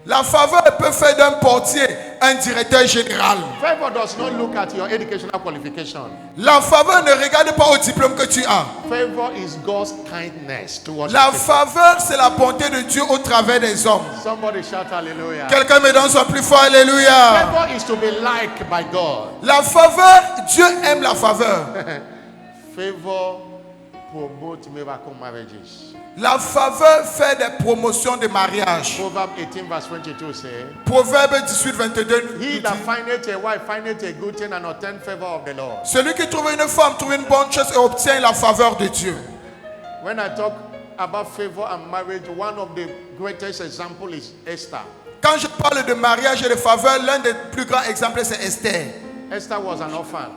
[SPEAKER 1] La faveur peut faire d'un portier un directeur général.
[SPEAKER 2] Favor does not look at your educational qualification.
[SPEAKER 1] La faveur ne regarde pas au diplôme que tu as.
[SPEAKER 2] Favor is God's kindness towards
[SPEAKER 1] La
[SPEAKER 2] people.
[SPEAKER 1] faveur, c'est la bonté de Dieu au travers des hommes.
[SPEAKER 2] Somebody shout hallelujah.
[SPEAKER 1] Quelqu'un me donne son plus fort, alléluia.
[SPEAKER 2] Favor is to be liked by God.
[SPEAKER 1] La faveur, Dieu aime la faveur.
[SPEAKER 2] Favor promote miracle marriages.
[SPEAKER 1] La faveur fait des promotions de mariage.
[SPEAKER 2] Proverbs 18 verse 22 says,
[SPEAKER 1] Proverbe 18, 22.
[SPEAKER 2] He
[SPEAKER 1] nous
[SPEAKER 2] that
[SPEAKER 1] dit,
[SPEAKER 2] findeth a wife findeth a good thing and obtaineth favor of the Lord.
[SPEAKER 1] celui qui trouve une femme trouve une bonne chose et obtient la faveur de Dieu.
[SPEAKER 2] When I talk about favor and marriage, one of the greatest examples is Esther.
[SPEAKER 1] Quand je parle de mariage et de faveur, l'un des plus grands exemples, c'est Esther.
[SPEAKER 2] Esther was an orphan,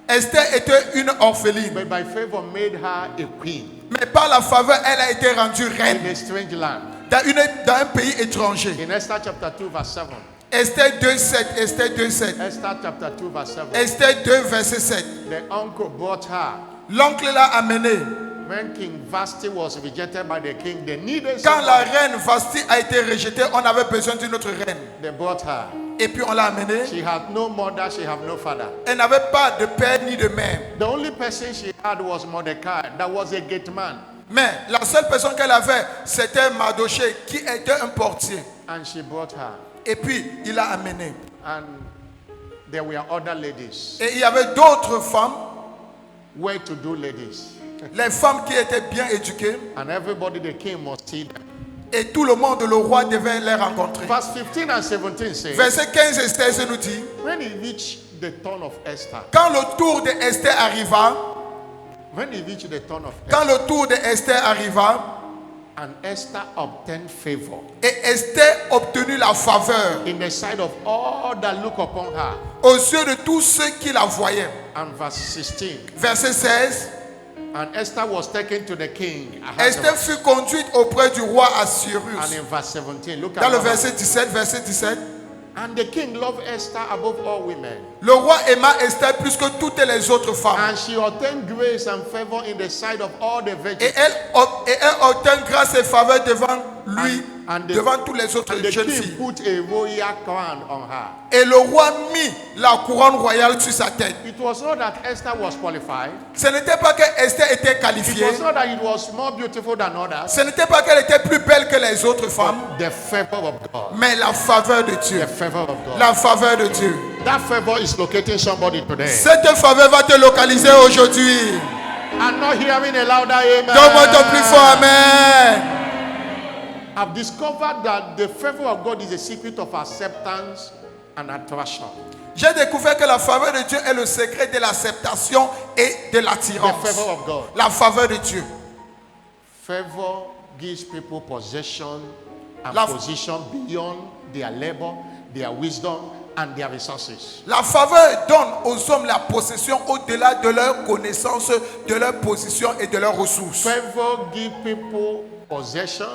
[SPEAKER 1] Esther était une orpheline.
[SPEAKER 2] but by favor made her a queen
[SPEAKER 1] Mais par la faveur, elle a été rendue
[SPEAKER 2] in
[SPEAKER 1] reine
[SPEAKER 2] a strange land.
[SPEAKER 1] dans un pays étranger.
[SPEAKER 2] In Esther chapter 2 verse 7.
[SPEAKER 1] Esther 2.7, Esther 2.7,
[SPEAKER 2] Esther chapter 2 verse 7.
[SPEAKER 1] Esther 2, verset 7.
[SPEAKER 2] The uncle brought her.
[SPEAKER 1] L'oncle l'a amenée.
[SPEAKER 2] When King Vashti was rejected by the king, they needed
[SPEAKER 1] Quand la
[SPEAKER 2] somebody.
[SPEAKER 1] reine Vashti a été rejetée, on avait besoin d'une autre reine.
[SPEAKER 2] They brought her.
[SPEAKER 1] Et puis on l'a amenée.
[SPEAKER 2] She had no mother, she had no father.
[SPEAKER 1] Elle n'avait pas de père ni de mère.
[SPEAKER 2] The only person she had was Mordecai, that was a gate man.
[SPEAKER 1] Mais la seule personne qu'elle avait, c'était Mardoché, qui était un portier.
[SPEAKER 2] And she brought her.
[SPEAKER 1] Et puis il l'a amenée.
[SPEAKER 2] And there were other ladies.
[SPEAKER 1] Et il y avait d'autres femmes,
[SPEAKER 2] Well-to-do ladies.
[SPEAKER 1] les femmes qui étaient bien éduquées.
[SPEAKER 2] And everybody, the king must see them.
[SPEAKER 1] Et tout le monde, le roi devait les rencontrer.
[SPEAKER 2] Verse 15 and 17 says,
[SPEAKER 1] Verset 15, Esther nous dit,
[SPEAKER 2] when he reached the turn of Esther,
[SPEAKER 1] quand le tour de Esther arriva,
[SPEAKER 2] when he reached the turn of
[SPEAKER 1] quand
[SPEAKER 2] Esther,
[SPEAKER 1] le tour de Esther arriva,
[SPEAKER 2] and Esther obtained favor
[SPEAKER 1] et Esther obtenut la faveur
[SPEAKER 2] in the sight of all that look upon her.
[SPEAKER 1] aux yeux de tous ceux qui la voyaient.
[SPEAKER 2] And verse 16,
[SPEAKER 1] Verset 16,
[SPEAKER 2] and Esther was taken to the king.
[SPEAKER 1] Esther
[SPEAKER 2] Ahasuerus.
[SPEAKER 1] fut conduite auprès du roi
[SPEAKER 2] And
[SPEAKER 1] Assuérus.
[SPEAKER 2] in verse 17, look
[SPEAKER 1] Dans le
[SPEAKER 2] at
[SPEAKER 1] verset 17, verset 17,
[SPEAKER 2] and the king loved Esther above all women.
[SPEAKER 1] le roi aima Esther plus que toutes les autres femmes.
[SPEAKER 2] And she obtained grace and favor in the sight of all the
[SPEAKER 1] Et
[SPEAKER 2] virgins.
[SPEAKER 1] elle obtint grâce et faveur devant lui,
[SPEAKER 2] And the-
[SPEAKER 1] devant toutes les autres
[SPEAKER 2] And the
[SPEAKER 1] jeunes
[SPEAKER 2] king
[SPEAKER 1] filles.
[SPEAKER 2] put a royal crown on her.
[SPEAKER 1] Et le roi mit la couronne royale sur sa tête.
[SPEAKER 2] It was not that Esther was qualified.
[SPEAKER 1] Ce n'était pas que Esther était
[SPEAKER 2] It
[SPEAKER 1] qualifiée.
[SPEAKER 2] was not that it was more beautiful than others.
[SPEAKER 1] Ce n'était pas qu'elle était plus belle que les autres femmes.
[SPEAKER 2] The favor of God.
[SPEAKER 1] Mais la faveur de Dieu.
[SPEAKER 2] The favor of God.
[SPEAKER 1] La faveur de Dieu.
[SPEAKER 2] That favor is locating somebody today.
[SPEAKER 1] Cette faveur va te localiser aujourd'hui.
[SPEAKER 2] I'm not hearing a louder amen.
[SPEAKER 1] Donne-moi ton plus fort amen.
[SPEAKER 2] I've discovered that the favor of God is a secret of acceptance and attraction.
[SPEAKER 1] J'ai découvert que la faveur de Dieu est le secret de l'acceptation et de
[SPEAKER 2] The
[SPEAKER 1] l'attirance.
[SPEAKER 2] favor of God.
[SPEAKER 1] La faveur de Dieu.
[SPEAKER 2] Favor gives people possession and
[SPEAKER 1] La-
[SPEAKER 2] position beyond their labor, their wisdom, and their resources.
[SPEAKER 1] La faveur donne aux hommes la possession au-delà de leur connaissance, de leur position et de leurs ressources.
[SPEAKER 2] Favor gives people possessions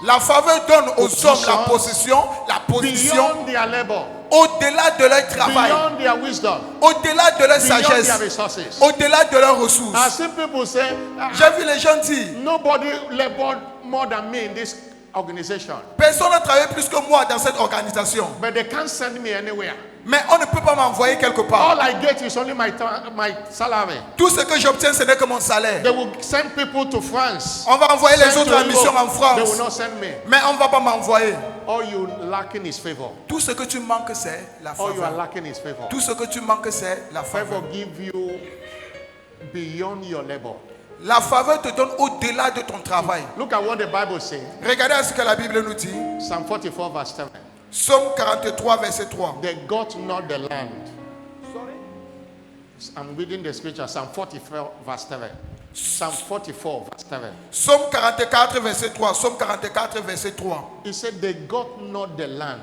[SPEAKER 1] La faveur donne aux
[SPEAKER 2] Position.
[SPEAKER 1] hommes la possession
[SPEAKER 2] beyond their labor,
[SPEAKER 1] au-delà de leur travail,
[SPEAKER 2] beyond their wisdom,
[SPEAKER 1] au-delà de leur
[SPEAKER 2] beyond
[SPEAKER 1] sagesse,
[SPEAKER 2] their resources.
[SPEAKER 1] au-delà de leurs
[SPEAKER 2] I've
[SPEAKER 1] ressources.
[SPEAKER 2] seen people say,
[SPEAKER 1] J'ai vu les gens dire,
[SPEAKER 2] nobody labored more than me in this organization,
[SPEAKER 1] personne n'a travaillé plus que moi dans cette organisation.
[SPEAKER 2] but they can't send me anywhere.
[SPEAKER 1] Mais on ne peut pas m'envoyer quelque part.
[SPEAKER 2] All I get is only my salary.
[SPEAKER 1] Tout ce que j'obtiens, ce n'est que mon salaire.
[SPEAKER 2] They will send people to France.
[SPEAKER 1] On va envoyer les
[SPEAKER 2] Send
[SPEAKER 1] autres
[SPEAKER 2] to
[SPEAKER 1] en mission en
[SPEAKER 2] Europe. They will
[SPEAKER 1] France.
[SPEAKER 2] not send me.
[SPEAKER 1] Mais on ne va pas m'envoyer.
[SPEAKER 2] All you lacking is favor.
[SPEAKER 1] Tout ce que tu manques, c'est la
[SPEAKER 2] All you are
[SPEAKER 1] faveur.
[SPEAKER 2] lacking is favor.
[SPEAKER 1] Tout ce que tu manques, c'est la faveur.
[SPEAKER 2] Favor give you beyond your labor.
[SPEAKER 1] La faveur te donne au-delà de ton travail.
[SPEAKER 2] Look at what the Bible says.
[SPEAKER 1] Regardez à ce que la Bible nous dit.
[SPEAKER 2] Psalm 44 verse 7.
[SPEAKER 1] Psaume 43, verset 3.
[SPEAKER 2] They got not the land. Sorry? I'm reading the scripture. Psalm 44 verse 7. Psalm 44 verse 7.
[SPEAKER 1] Psaume 44, verset 3. Psaume 44, verset 3.
[SPEAKER 2] He said they got not the land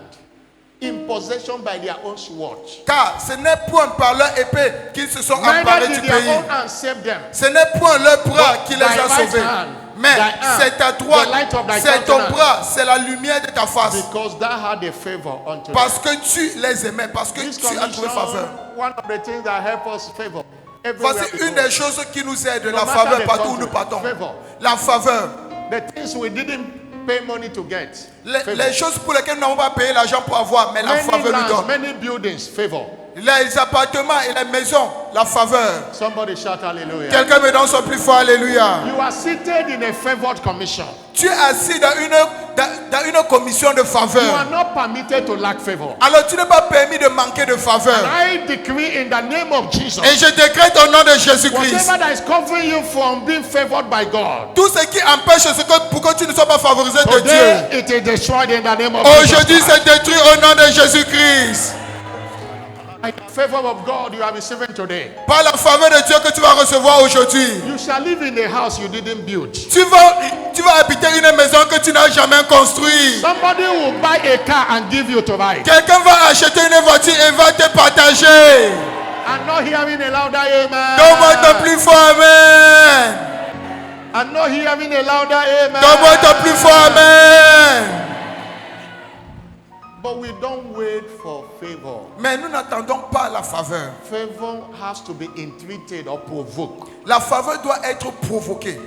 [SPEAKER 2] in possession by their own sword.
[SPEAKER 1] Car ce n'est point par leur épée qu'ils se sont
[SPEAKER 2] Neither
[SPEAKER 1] emparés
[SPEAKER 2] did
[SPEAKER 1] du
[SPEAKER 2] their
[SPEAKER 1] pays.
[SPEAKER 2] own hand save them.
[SPEAKER 1] Ce n'est point leur bras
[SPEAKER 2] But
[SPEAKER 1] qui les
[SPEAKER 2] thy
[SPEAKER 1] a
[SPEAKER 2] right
[SPEAKER 1] sauvés.
[SPEAKER 2] hand,
[SPEAKER 1] Mais
[SPEAKER 2] thy hand,
[SPEAKER 1] c'est ta droite,
[SPEAKER 2] the light of thy
[SPEAKER 1] c'est ton
[SPEAKER 2] countenance.
[SPEAKER 1] bras, c'est la lumière de ta face.
[SPEAKER 2] Because thou had a favor unto them.
[SPEAKER 1] Parce que tu les aimais, parce que
[SPEAKER 2] This
[SPEAKER 1] tu as trouvé
[SPEAKER 2] condition,
[SPEAKER 1] faveur.
[SPEAKER 2] one of the things that help us favor. Everywhere
[SPEAKER 1] Voici
[SPEAKER 2] we
[SPEAKER 1] une
[SPEAKER 2] go.
[SPEAKER 1] des choses qui nous aide,
[SPEAKER 2] No
[SPEAKER 1] la
[SPEAKER 2] matter
[SPEAKER 1] faveur
[SPEAKER 2] the
[SPEAKER 1] partout où
[SPEAKER 2] country,
[SPEAKER 1] nous partons.
[SPEAKER 2] favor.
[SPEAKER 1] La faveur.
[SPEAKER 2] The things we didn't pay money to get. Favor.
[SPEAKER 1] Les choses pour lesquelles nous n'avons pas payé l'argent pour avoir, mais la
[SPEAKER 2] Many
[SPEAKER 1] faveur nous
[SPEAKER 2] lands,
[SPEAKER 1] donne.
[SPEAKER 2] many buildings, favor.
[SPEAKER 1] Les appartements et les maisons, la faveur.
[SPEAKER 2] Somebody shout hallelujah.
[SPEAKER 1] Quelqu'un me donne son plus fort, alléluia.
[SPEAKER 2] You are seated in a favored commission.
[SPEAKER 1] Tu es assis dans une commission de
[SPEAKER 2] You are
[SPEAKER 1] faveur.
[SPEAKER 2] not permitted to lack favor.
[SPEAKER 1] Alors tu n'es pas permis de manquer de faveur.
[SPEAKER 2] I decree in the name of Jesus.
[SPEAKER 1] Et je décrète au nom de Jésus-Christ.
[SPEAKER 2] Whatever that is covering you from being favored by God.
[SPEAKER 1] Tout ce qui empêche pour que tu ne sois pas favorisé de Dieu.
[SPEAKER 2] Today it is destroyed in the name of Jesus.
[SPEAKER 1] Aujourd'hui c'est détruit au nom de Jésus-Christ.
[SPEAKER 2] By the favor of God you are receiving today.
[SPEAKER 1] Par la faveur de Dieu que tu vas recevoir aujourd'hui.
[SPEAKER 2] You shall live in a house you didn't build.
[SPEAKER 1] Tu vas habiter une maison que tu n'as jamais construite.
[SPEAKER 2] Somebody will buy a car and give you to ride.
[SPEAKER 1] Quelqu'un va acheter une voiture et va te partager.
[SPEAKER 2] I'm not hearing a louder amen.
[SPEAKER 1] Donne-moi ton plus fort amen.
[SPEAKER 2] I'm not hearing a louder amen.
[SPEAKER 1] Donne-moi ton plus fort amen.
[SPEAKER 2] But we don't wait for favor.
[SPEAKER 1] Mais nous n'attendons pas la faveur.
[SPEAKER 2] Favor has to be entreated or provoked.
[SPEAKER 1] La faveur doit être provoquée.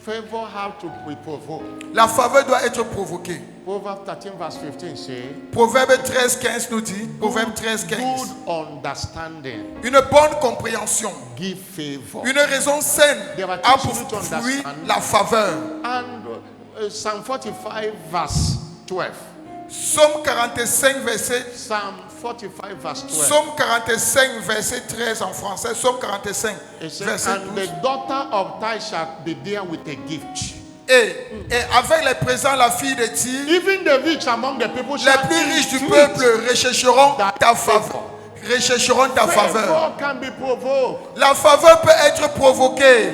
[SPEAKER 2] Favor has to be provoked.
[SPEAKER 1] La faveur doit être provoquée.
[SPEAKER 2] Proverbs 13 verse 15 says,
[SPEAKER 1] Proverbe 13:15 nous dit, Proverbe 13:15,
[SPEAKER 2] good understanding,
[SPEAKER 1] une bonne compréhension,
[SPEAKER 2] give favor.
[SPEAKER 1] une raison saine
[SPEAKER 2] There are
[SPEAKER 1] a
[SPEAKER 2] things
[SPEAKER 1] pour
[SPEAKER 2] you need to
[SPEAKER 1] fruit
[SPEAKER 2] understand.
[SPEAKER 1] la faveur.
[SPEAKER 2] And Psalm 45 verse 12.
[SPEAKER 1] Psaume 45 verset
[SPEAKER 2] Psalm 45 verse 12.
[SPEAKER 1] Psaume 45 verset 13 en français, Psaume 45
[SPEAKER 2] It says,
[SPEAKER 1] verset
[SPEAKER 2] and
[SPEAKER 1] 12.
[SPEAKER 2] the daughter of Tyre shall be there with a gift.
[SPEAKER 1] Et avec les présents, la fille de Tyr,
[SPEAKER 2] Even the rich among the people
[SPEAKER 1] les
[SPEAKER 2] shall
[SPEAKER 1] plus riches du
[SPEAKER 2] entreat
[SPEAKER 1] peuple rechercheront ta faveur. Rechercheront ta faveur.
[SPEAKER 2] favor can be provoked.
[SPEAKER 1] La faveur peut être provoquée.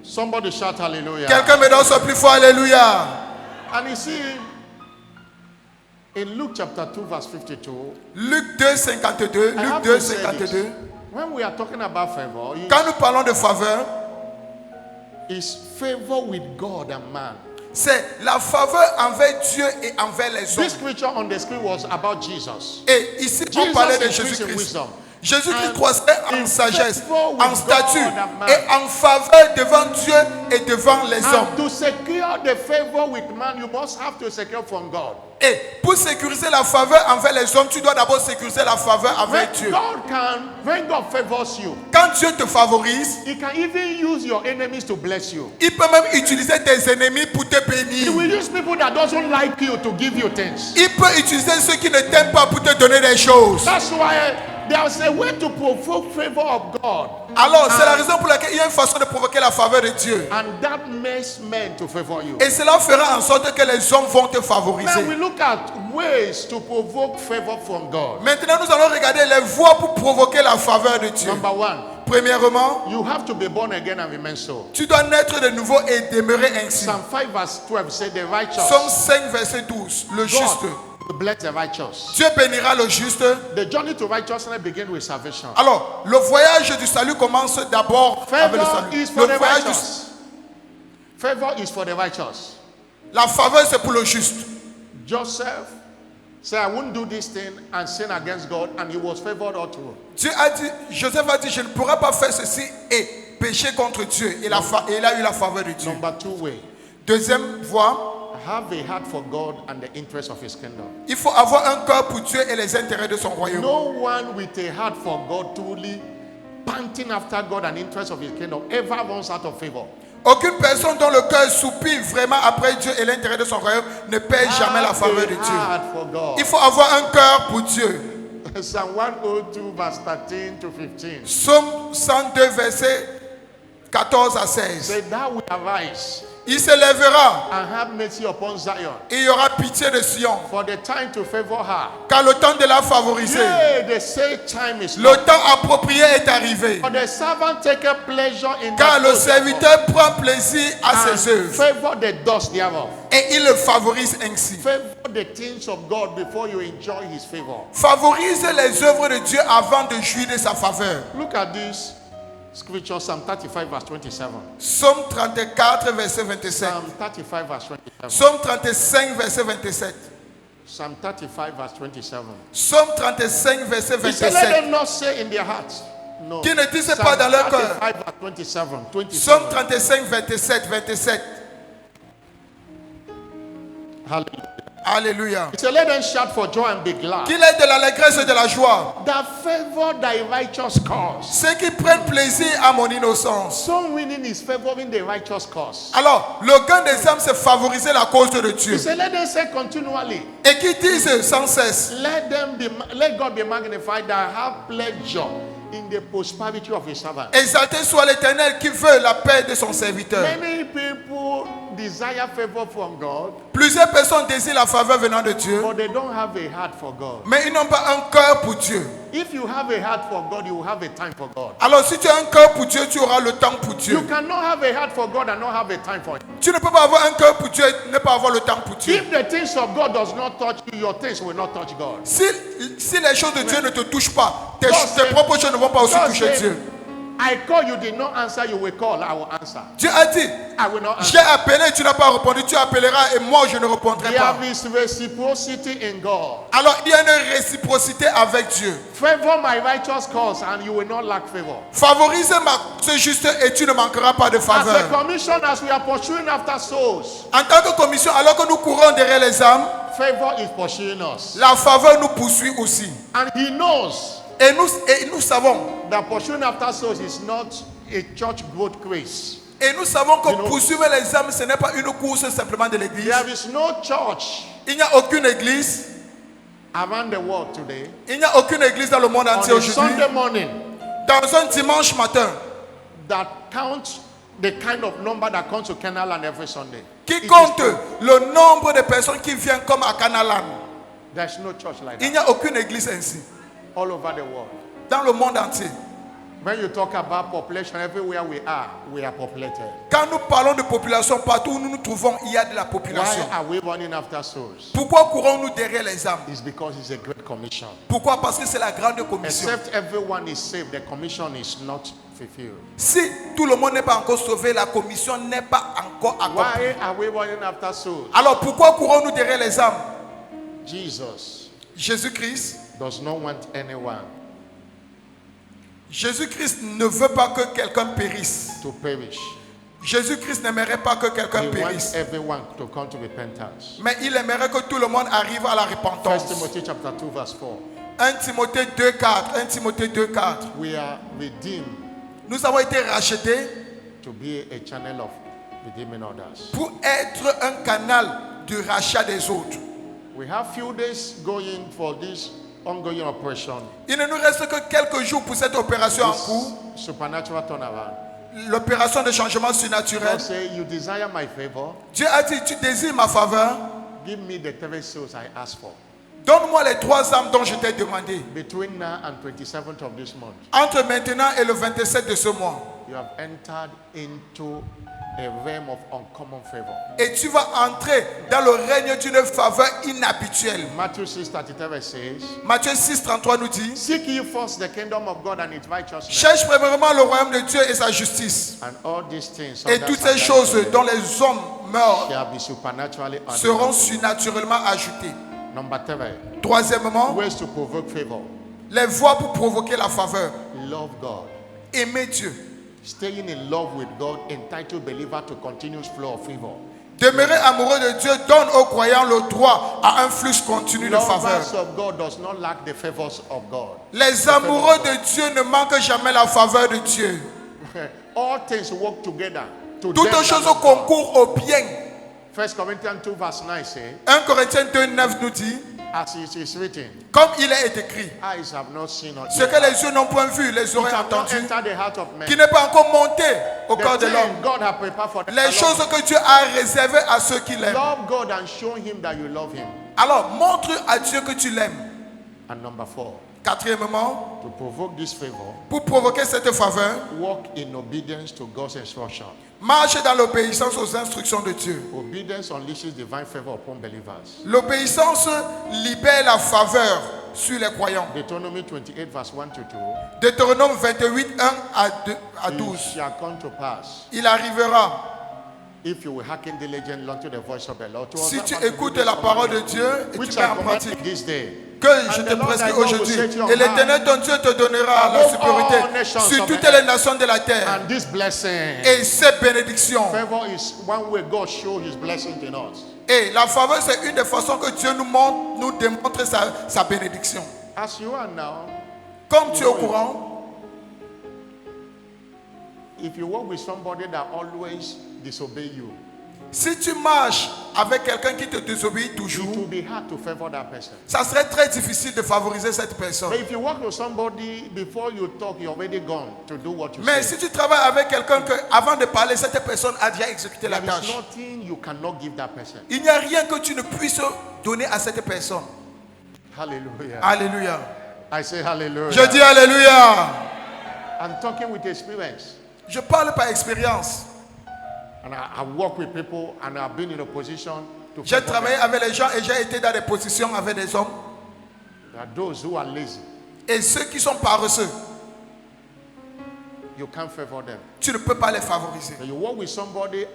[SPEAKER 2] Somebody shout hallelujah.
[SPEAKER 1] Quelqu'un me donne son plus fort, alléluia.
[SPEAKER 2] And you see, in Luke chapter 2 verse 52,
[SPEAKER 1] Luc 2, 52.
[SPEAKER 2] I
[SPEAKER 1] Luc
[SPEAKER 2] have
[SPEAKER 1] 2,
[SPEAKER 2] to say
[SPEAKER 1] 52.
[SPEAKER 2] this. When we are talking about favor,
[SPEAKER 1] Quand nous parlons de faveur,
[SPEAKER 2] it's favor with God and man.
[SPEAKER 1] c'est la faveur envers Dieu et envers les hommes.
[SPEAKER 2] This scripture on the screen was about Jesus.
[SPEAKER 1] Et ici, on
[SPEAKER 2] Jesus
[SPEAKER 1] parlait de
[SPEAKER 2] increased in
[SPEAKER 1] Jésus-Christ.
[SPEAKER 2] wisdom.
[SPEAKER 1] Jésus-Christ
[SPEAKER 2] And
[SPEAKER 1] croissait en
[SPEAKER 2] in
[SPEAKER 1] sagesse,
[SPEAKER 2] favor with
[SPEAKER 1] en statut
[SPEAKER 2] God and man.
[SPEAKER 1] et en faveur devant Dieu et devant les hommes.
[SPEAKER 2] And to secure the favor with man, you must have to secure from God.
[SPEAKER 1] Et pour sécuriser la faveur envers les hommes, tu dois d'abord sécuriser la faveur envers Dieu.
[SPEAKER 2] When God favors you,
[SPEAKER 1] Quand Dieu te favorise,
[SPEAKER 2] He can even use your enemies to bless you.
[SPEAKER 1] il peut même utiliser tes ennemis pour te
[SPEAKER 2] He
[SPEAKER 1] bénir.
[SPEAKER 2] will use people that doesn't like you to give you things.
[SPEAKER 1] Il peut utiliser ceux qui ne t'aiment pas pour te donner des choses.
[SPEAKER 2] That's why there's a way to provoke favor of God.
[SPEAKER 1] Alors, c'est la raison pour laquelle il y a une façon de provoquer la faveur de Dieu.
[SPEAKER 2] And that makes men to favor you.
[SPEAKER 1] Et cela fera en sorte que les hommes vont te
[SPEAKER 2] Now we
[SPEAKER 1] favoriser.
[SPEAKER 2] look at ways to provoke favor from God.
[SPEAKER 1] Maintenant, nous allons regarder les voies pour provoquer la faveur de Dieu.
[SPEAKER 2] Number one,
[SPEAKER 1] Premièrement,
[SPEAKER 2] you have to be born again and remain so.
[SPEAKER 1] tu dois naître de nouveau et demeurer ainsi.
[SPEAKER 2] Psalm 5 verse 12 said the righteous.
[SPEAKER 1] Psaume 5, verset 12. Le juste.
[SPEAKER 2] God will bless the righteous.
[SPEAKER 1] Dieu bénira le juste.
[SPEAKER 2] The journey to righteousness begins with salvation.
[SPEAKER 1] Alors, le voyage du salut commence d'abord avec le
[SPEAKER 2] Favor
[SPEAKER 1] salut.
[SPEAKER 2] is for
[SPEAKER 1] Le
[SPEAKER 2] the
[SPEAKER 1] voyage
[SPEAKER 2] righteous. Favor is for the righteous.
[SPEAKER 1] la faveur, c'est pour le juste.
[SPEAKER 2] Joseph said, I won't do this thing and sin against God, and he was favored all through.
[SPEAKER 1] Dieu a dit, Joseph a dit, je ne pourrai pas faire ceci et pécher contre Dieu. Et il a eu la faveur de Dieu.
[SPEAKER 2] Number two way,
[SPEAKER 1] Deuxième voie,
[SPEAKER 2] have a heart for God and the interests of his kingdom.
[SPEAKER 1] il faut avoir un cœur pour Dieu et les intérêts de son royaume.
[SPEAKER 2] No one with a heart for God, truly panting after God and interests of his kingdom, ever runs out of favor.
[SPEAKER 1] Aucune personne dont le cœur soupire vraiment après Dieu et l'intérêt de son royaume ne perd jamais la faveur de
[SPEAKER 2] Have a
[SPEAKER 1] Dieu.
[SPEAKER 2] heart for God.
[SPEAKER 1] Il faut avoir un cœur pour Dieu.
[SPEAKER 2] Psalm 102 verse 13 to 15.
[SPEAKER 1] Psaume 102, verset 14 à 16.
[SPEAKER 2] Say, thou will arise
[SPEAKER 1] Il se lèvera
[SPEAKER 2] and have mercy upon Zion,
[SPEAKER 1] et il y aura pitié de Sion,
[SPEAKER 2] for the time to favor her.
[SPEAKER 1] car le temps de la favoriser,
[SPEAKER 2] Yea, the said time is
[SPEAKER 1] le
[SPEAKER 2] come.
[SPEAKER 1] temps approprié est arrivé.
[SPEAKER 2] For the servant taketh pleasure in
[SPEAKER 1] Car
[SPEAKER 2] that
[SPEAKER 1] le
[SPEAKER 2] which
[SPEAKER 1] serviteur prend plaisir à
[SPEAKER 2] and
[SPEAKER 1] ses œuvres
[SPEAKER 2] favor the dust thereof.
[SPEAKER 1] et il le favorise ainsi.
[SPEAKER 2] Favor the things of God before you enjoy his favor.
[SPEAKER 1] Favorise les œuvres de Dieu avant de jouir de sa faveur.
[SPEAKER 2] Look at this scripture, Psalm 35 verse 27.
[SPEAKER 1] Psaume 34, verset 27.
[SPEAKER 2] Psalm 35 verse 27.
[SPEAKER 1] Psaume 35, verset 27.
[SPEAKER 2] Psalm 35 verse 27.
[SPEAKER 1] Psaume 35, verset
[SPEAKER 2] He said, let
[SPEAKER 1] 27.
[SPEAKER 2] them not say in their hearts. No.
[SPEAKER 1] Qui ne disent
[SPEAKER 2] Psalm
[SPEAKER 1] pas dans leur cœur.
[SPEAKER 2] 35 verse 27.
[SPEAKER 1] Psaume
[SPEAKER 2] 27.
[SPEAKER 1] 35, 27, 27.
[SPEAKER 2] Hallelujah.
[SPEAKER 1] Alléluia.
[SPEAKER 2] He said, let them shout for joy and be glad.
[SPEAKER 1] Qu'il ait de l'allégresse et de la joie.
[SPEAKER 2] That favor thy righteous cause.
[SPEAKER 1] Ceux qui prennent plaisir à mon innocence.
[SPEAKER 2] Soul winning is favoring the righteous cause.
[SPEAKER 1] Alors, le gain des âmes, c'est favoriser la cause de
[SPEAKER 2] He
[SPEAKER 1] Dieu.
[SPEAKER 2] said, let them say continually.
[SPEAKER 1] Et qui disent sans cesse,
[SPEAKER 2] Let God be magnified that have pleasure in the prosperity of his servant.
[SPEAKER 1] exalté soit l'Éternel qui veut la paix de son serviteur.
[SPEAKER 2] Many people desire favor from God,
[SPEAKER 1] Plusieurs personnes désirent la faveur venant de Dieu,
[SPEAKER 2] but they don't have a heart for God.
[SPEAKER 1] mais ils n'ont pas un cœur pour Dieu.
[SPEAKER 2] If you have a heart for God, you will have a time for God.
[SPEAKER 1] Alors si tu as un cœur pour Dieu, tu auras le temps pour Dieu.
[SPEAKER 2] You cannot have a heart for God and not have a time for Him.
[SPEAKER 1] Tu ne peux pas avoir un cœur pour Dieu et ne pas avoir le temps pour Dieu.
[SPEAKER 2] If the things of God does not touch you, your things will not touch God.
[SPEAKER 1] Si les choses de Dieu ne te touchent pas, tes
[SPEAKER 2] said-
[SPEAKER 1] propres choses ne vont pas aussi
[SPEAKER 2] God
[SPEAKER 1] toucher
[SPEAKER 2] said,
[SPEAKER 1] Dieu.
[SPEAKER 2] I call, you did not answer, you will call, I will answer.
[SPEAKER 1] Dieu a dit,
[SPEAKER 2] I will not
[SPEAKER 1] j'ai
[SPEAKER 2] answer.
[SPEAKER 1] appelé, tu n'as pas répondu, tu appelleras et moi je ne répondrai
[SPEAKER 2] There
[SPEAKER 1] pas.
[SPEAKER 2] is reciprocity in God.
[SPEAKER 1] Alors il y a une réciprocité avec Dieu.
[SPEAKER 2] Favor my righteous cause and you will not lack favor.
[SPEAKER 1] Favorise ma cause juste et tu ne manqueras pas de
[SPEAKER 2] As a
[SPEAKER 1] faveur.
[SPEAKER 2] commission, as we are pursuing after souls,
[SPEAKER 1] En tant que commission, alors que nous courons derrière les âmes,
[SPEAKER 2] favor is pursuing us.
[SPEAKER 1] la faveur nous poursuit aussi.
[SPEAKER 2] And He knows
[SPEAKER 1] Et nous savons,
[SPEAKER 2] that pursuing after souls is not a church growth race.
[SPEAKER 1] que
[SPEAKER 2] You know-
[SPEAKER 1] poursuivre les âmes, ce n'est pas une course simplement de l'église.
[SPEAKER 2] There is no church
[SPEAKER 1] Il n'y a aucune église,
[SPEAKER 2] around the world today
[SPEAKER 1] il n'y a aucune église dans le monde
[SPEAKER 2] on
[SPEAKER 1] entier
[SPEAKER 2] a
[SPEAKER 1] aujourd'hui,
[SPEAKER 2] Sunday morning
[SPEAKER 1] dans un dimanche matin,
[SPEAKER 2] that counts the kind of number that comes to Kenaland every Sunday.
[SPEAKER 1] qui
[SPEAKER 2] It is
[SPEAKER 1] compte
[SPEAKER 2] true.
[SPEAKER 1] le nombre de personnes qui viennent comme à Canalan.
[SPEAKER 2] There's no church like
[SPEAKER 1] Il
[SPEAKER 2] that
[SPEAKER 1] n'y a aucune église ainsi,
[SPEAKER 2] all over the world.
[SPEAKER 1] dans le monde entier.
[SPEAKER 2] When you talk about population, everywhere we are populated.
[SPEAKER 1] Quand nous parlons de population, partout où nous nous trouvons, il y a de la
[SPEAKER 2] Why
[SPEAKER 1] population.
[SPEAKER 2] are we running after souls?
[SPEAKER 1] Pourquoi courons-nous derrière les âmes?
[SPEAKER 2] It's because it's a great commission.
[SPEAKER 1] Pourquoi? Parce que c'est la grande commission.
[SPEAKER 2] Except everyone is saved, the commission is not fulfilled.
[SPEAKER 1] Si tout le monde n'est pas encore sauvé, la commission n'est pas encore accomplie.
[SPEAKER 2] Why are we running after souls?
[SPEAKER 1] Alors pourquoi courons-nous derrière les âmes?
[SPEAKER 2] Jesus
[SPEAKER 1] Jésus-Christ,
[SPEAKER 2] does not want anyone
[SPEAKER 1] Jésus-Christ ne veut pas que quelqu'un périsse.
[SPEAKER 2] to perish.
[SPEAKER 1] Jésus-Christ n'aimerait pas que quelqu'un
[SPEAKER 2] He wants
[SPEAKER 1] périsse.
[SPEAKER 2] everyone to come to repentance.
[SPEAKER 1] Mais il aimerait que tout le monde arrive à la
[SPEAKER 2] 1
[SPEAKER 1] repentance.
[SPEAKER 2] Timothy chapter 2 verse 4.
[SPEAKER 1] 1 Timothée 2,4. 1 Timothée 2,4.
[SPEAKER 2] We are redeemed
[SPEAKER 1] Nous avons été rachetés
[SPEAKER 2] to be a channel of redeeming others.
[SPEAKER 1] pour être un canal de rachat des autres.
[SPEAKER 2] We have few days going for this ongoing operation.
[SPEAKER 1] Il ne nous reste que quelques jours pour cette opération en cours.
[SPEAKER 2] This supernatural turnaround.
[SPEAKER 1] L'opération de changement surnaturel.
[SPEAKER 2] God say, you desire my favor,
[SPEAKER 1] Dieu a dit, tu désires ma faveur.
[SPEAKER 2] give me the 3 souls I asked for.
[SPEAKER 1] Donne-moi les 3 âmes dont je t'ai demandé.
[SPEAKER 2] Between now and 27th of this month,
[SPEAKER 1] Entre maintenant et le 27 de ce mois.
[SPEAKER 2] you have entered into a realm of uncommon favor.
[SPEAKER 1] Et tu vas entrer dans le règne d'une faveur inhabituelle.
[SPEAKER 2] Matthew 6:33 says,
[SPEAKER 1] Matthieu 6,33 nous dit,
[SPEAKER 2] seek ye first the kingdom of God and its righteousness,
[SPEAKER 1] cherche premièrement le royaume de Dieu et sa justice.
[SPEAKER 2] and all these things
[SPEAKER 1] Et toutes ces choses dont les hommes meurent
[SPEAKER 2] shall be supernaturally added.
[SPEAKER 1] seront surnaturellement ajoutées.
[SPEAKER 2] Number 3,
[SPEAKER 1] Troisièmement,
[SPEAKER 2] ways to provoke favor.
[SPEAKER 1] les voies pour provoquer la faveur.
[SPEAKER 2] Love God.
[SPEAKER 1] Aimer Dieu.
[SPEAKER 2] Staying in love with God entitle believer to continuous flow of favor.
[SPEAKER 1] Demeurer amoureux de Dieu donne aux croyants le droit à un flux continu de faveur.
[SPEAKER 2] Lovers of God does not lack the favors of God.
[SPEAKER 1] Les amoureux de Dieu ne manquent jamais la faveur de Dieu.
[SPEAKER 2] All things work together. To them
[SPEAKER 1] Toutes
[SPEAKER 2] that
[SPEAKER 1] choses
[SPEAKER 2] love God.
[SPEAKER 1] concourent au bien.
[SPEAKER 2] 1 Corinthians 2 verse 9 says,
[SPEAKER 1] 1 Corinthiens 2,9 nous dit,
[SPEAKER 2] as it is written,
[SPEAKER 1] comme il est écrit,
[SPEAKER 2] eyes have not seen or
[SPEAKER 1] ce
[SPEAKER 2] ears
[SPEAKER 1] que les yeux n'ont point vu, les
[SPEAKER 2] it
[SPEAKER 1] oreilles
[SPEAKER 2] have not
[SPEAKER 1] entendu,
[SPEAKER 2] entered the heart of man.
[SPEAKER 1] qui n'est pas encore monté au
[SPEAKER 2] The
[SPEAKER 1] cœur de
[SPEAKER 2] thing
[SPEAKER 1] l'homme.
[SPEAKER 2] God has prepared for them
[SPEAKER 1] Les
[SPEAKER 2] that
[SPEAKER 1] choses
[SPEAKER 2] love
[SPEAKER 1] que Dieu a réservées à ceux qui
[SPEAKER 2] him.
[SPEAKER 1] l'aiment.
[SPEAKER 2] Love God and show him that you love him.
[SPEAKER 1] Alors, montre à Dieu que tu l'aimes.
[SPEAKER 2] And number 4,
[SPEAKER 1] Quatrièmement,
[SPEAKER 2] to provoke this favor,
[SPEAKER 1] pour provoquer cette faveur,
[SPEAKER 2] walk in obedience to God's instruction.
[SPEAKER 1] marche dans l'obéissance aux instructions de Dieu.
[SPEAKER 2] Obedience unleashes divine favor upon believers.
[SPEAKER 1] L'obéissance libère la faveur sur les croyants.
[SPEAKER 2] Deuteronomy 28 verse 1 to 2.
[SPEAKER 1] Deutéronome 28, 1 à 12.
[SPEAKER 2] It shall come to pass
[SPEAKER 1] Il arrivera
[SPEAKER 2] if you will hearken diligently unto the voice of the Lord, to
[SPEAKER 1] Si
[SPEAKER 2] observe
[SPEAKER 1] tu
[SPEAKER 2] and to do
[SPEAKER 1] écoutes
[SPEAKER 2] this
[SPEAKER 1] la parole de
[SPEAKER 2] commandment,
[SPEAKER 1] Dieu et
[SPEAKER 2] which
[SPEAKER 1] tu mets
[SPEAKER 2] I
[SPEAKER 1] en
[SPEAKER 2] command
[SPEAKER 1] pratique,
[SPEAKER 2] thee this day,
[SPEAKER 1] que je
[SPEAKER 2] and
[SPEAKER 1] te
[SPEAKER 2] the Lord
[SPEAKER 1] prescris
[SPEAKER 2] thy God will
[SPEAKER 1] aujourd'hui,
[SPEAKER 2] set you on
[SPEAKER 1] et l'Éternel ton Dieu te donnera la
[SPEAKER 2] above
[SPEAKER 1] supériorité
[SPEAKER 2] all nations
[SPEAKER 1] sur
[SPEAKER 2] of
[SPEAKER 1] toutes
[SPEAKER 2] the
[SPEAKER 1] les
[SPEAKER 2] earth.
[SPEAKER 1] nations de la terre.
[SPEAKER 2] And this blessing,
[SPEAKER 1] Et ces bénédictions.
[SPEAKER 2] favor is one way God show his blessing in us.
[SPEAKER 1] Et la faveur, c'est une des façons que Dieu nous montre, nous démontre sa bénédiction.
[SPEAKER 2] As you are now,
[SPEAKER 1] Comme tu es au courant,
[SPEAKER 2] if you work with somebody that always disobey you,
[SPEAKER 1] si tu marches avec quelqu'un qui te désobéit
[SPEAKER 2] it
[SPEAKER 1] toujours,
[SPEAKER 2] will be hard to favor that person.
[SPEAKER 1] ça serait très difficile de favoriser cette personne.
[SPEAKER 2] But if you work with somebody, before you talk, you're already gone to do what you
[SPEAKER 1] Mais
[SPEAKER 2] say.
[SPEAKER 1] si tu travailles avec quelqu'un que, avant de parler, cette personne a déjà exécuté la
[SPEAKER 2] There is
[SPEAKER 1] tâche,
[SPEAKER 2] nothing you cannot give that person.
[SPEAKER 1] il n'y a rien que tu ne puisses donner à cette personne.
[SPEAKER 2] Hallelujah.
[SPEAKER 1] Alléluia.
[SPEAKER 2] I say hallelujah.
[SPEAKER 1] Je dis Alléluia.
[SPEAKER 2] I'm talking with experience.
[SPEAKER 1] Je parle par expérience.
[SPEAKER 2] And I work with people and I've been in a position to
[SPEAKER 1] J'ai
[SPEAKER 2] favor
[SPEAKER 1] travaillé
[SPEAKER 2] them.
[SPEAKER 1] avec les gens et j'ai été dans des positions avec des hommes.
[SPEAKER 2] There are those who are lazy.
[SPEAKER 1] Et ceux qui sont paresseux,
[SPEAKER 2] You can't favor them.
[SPEAKER 1] tu ne peux pas les favoriser.
[SPEAKER 2] So you work with somebody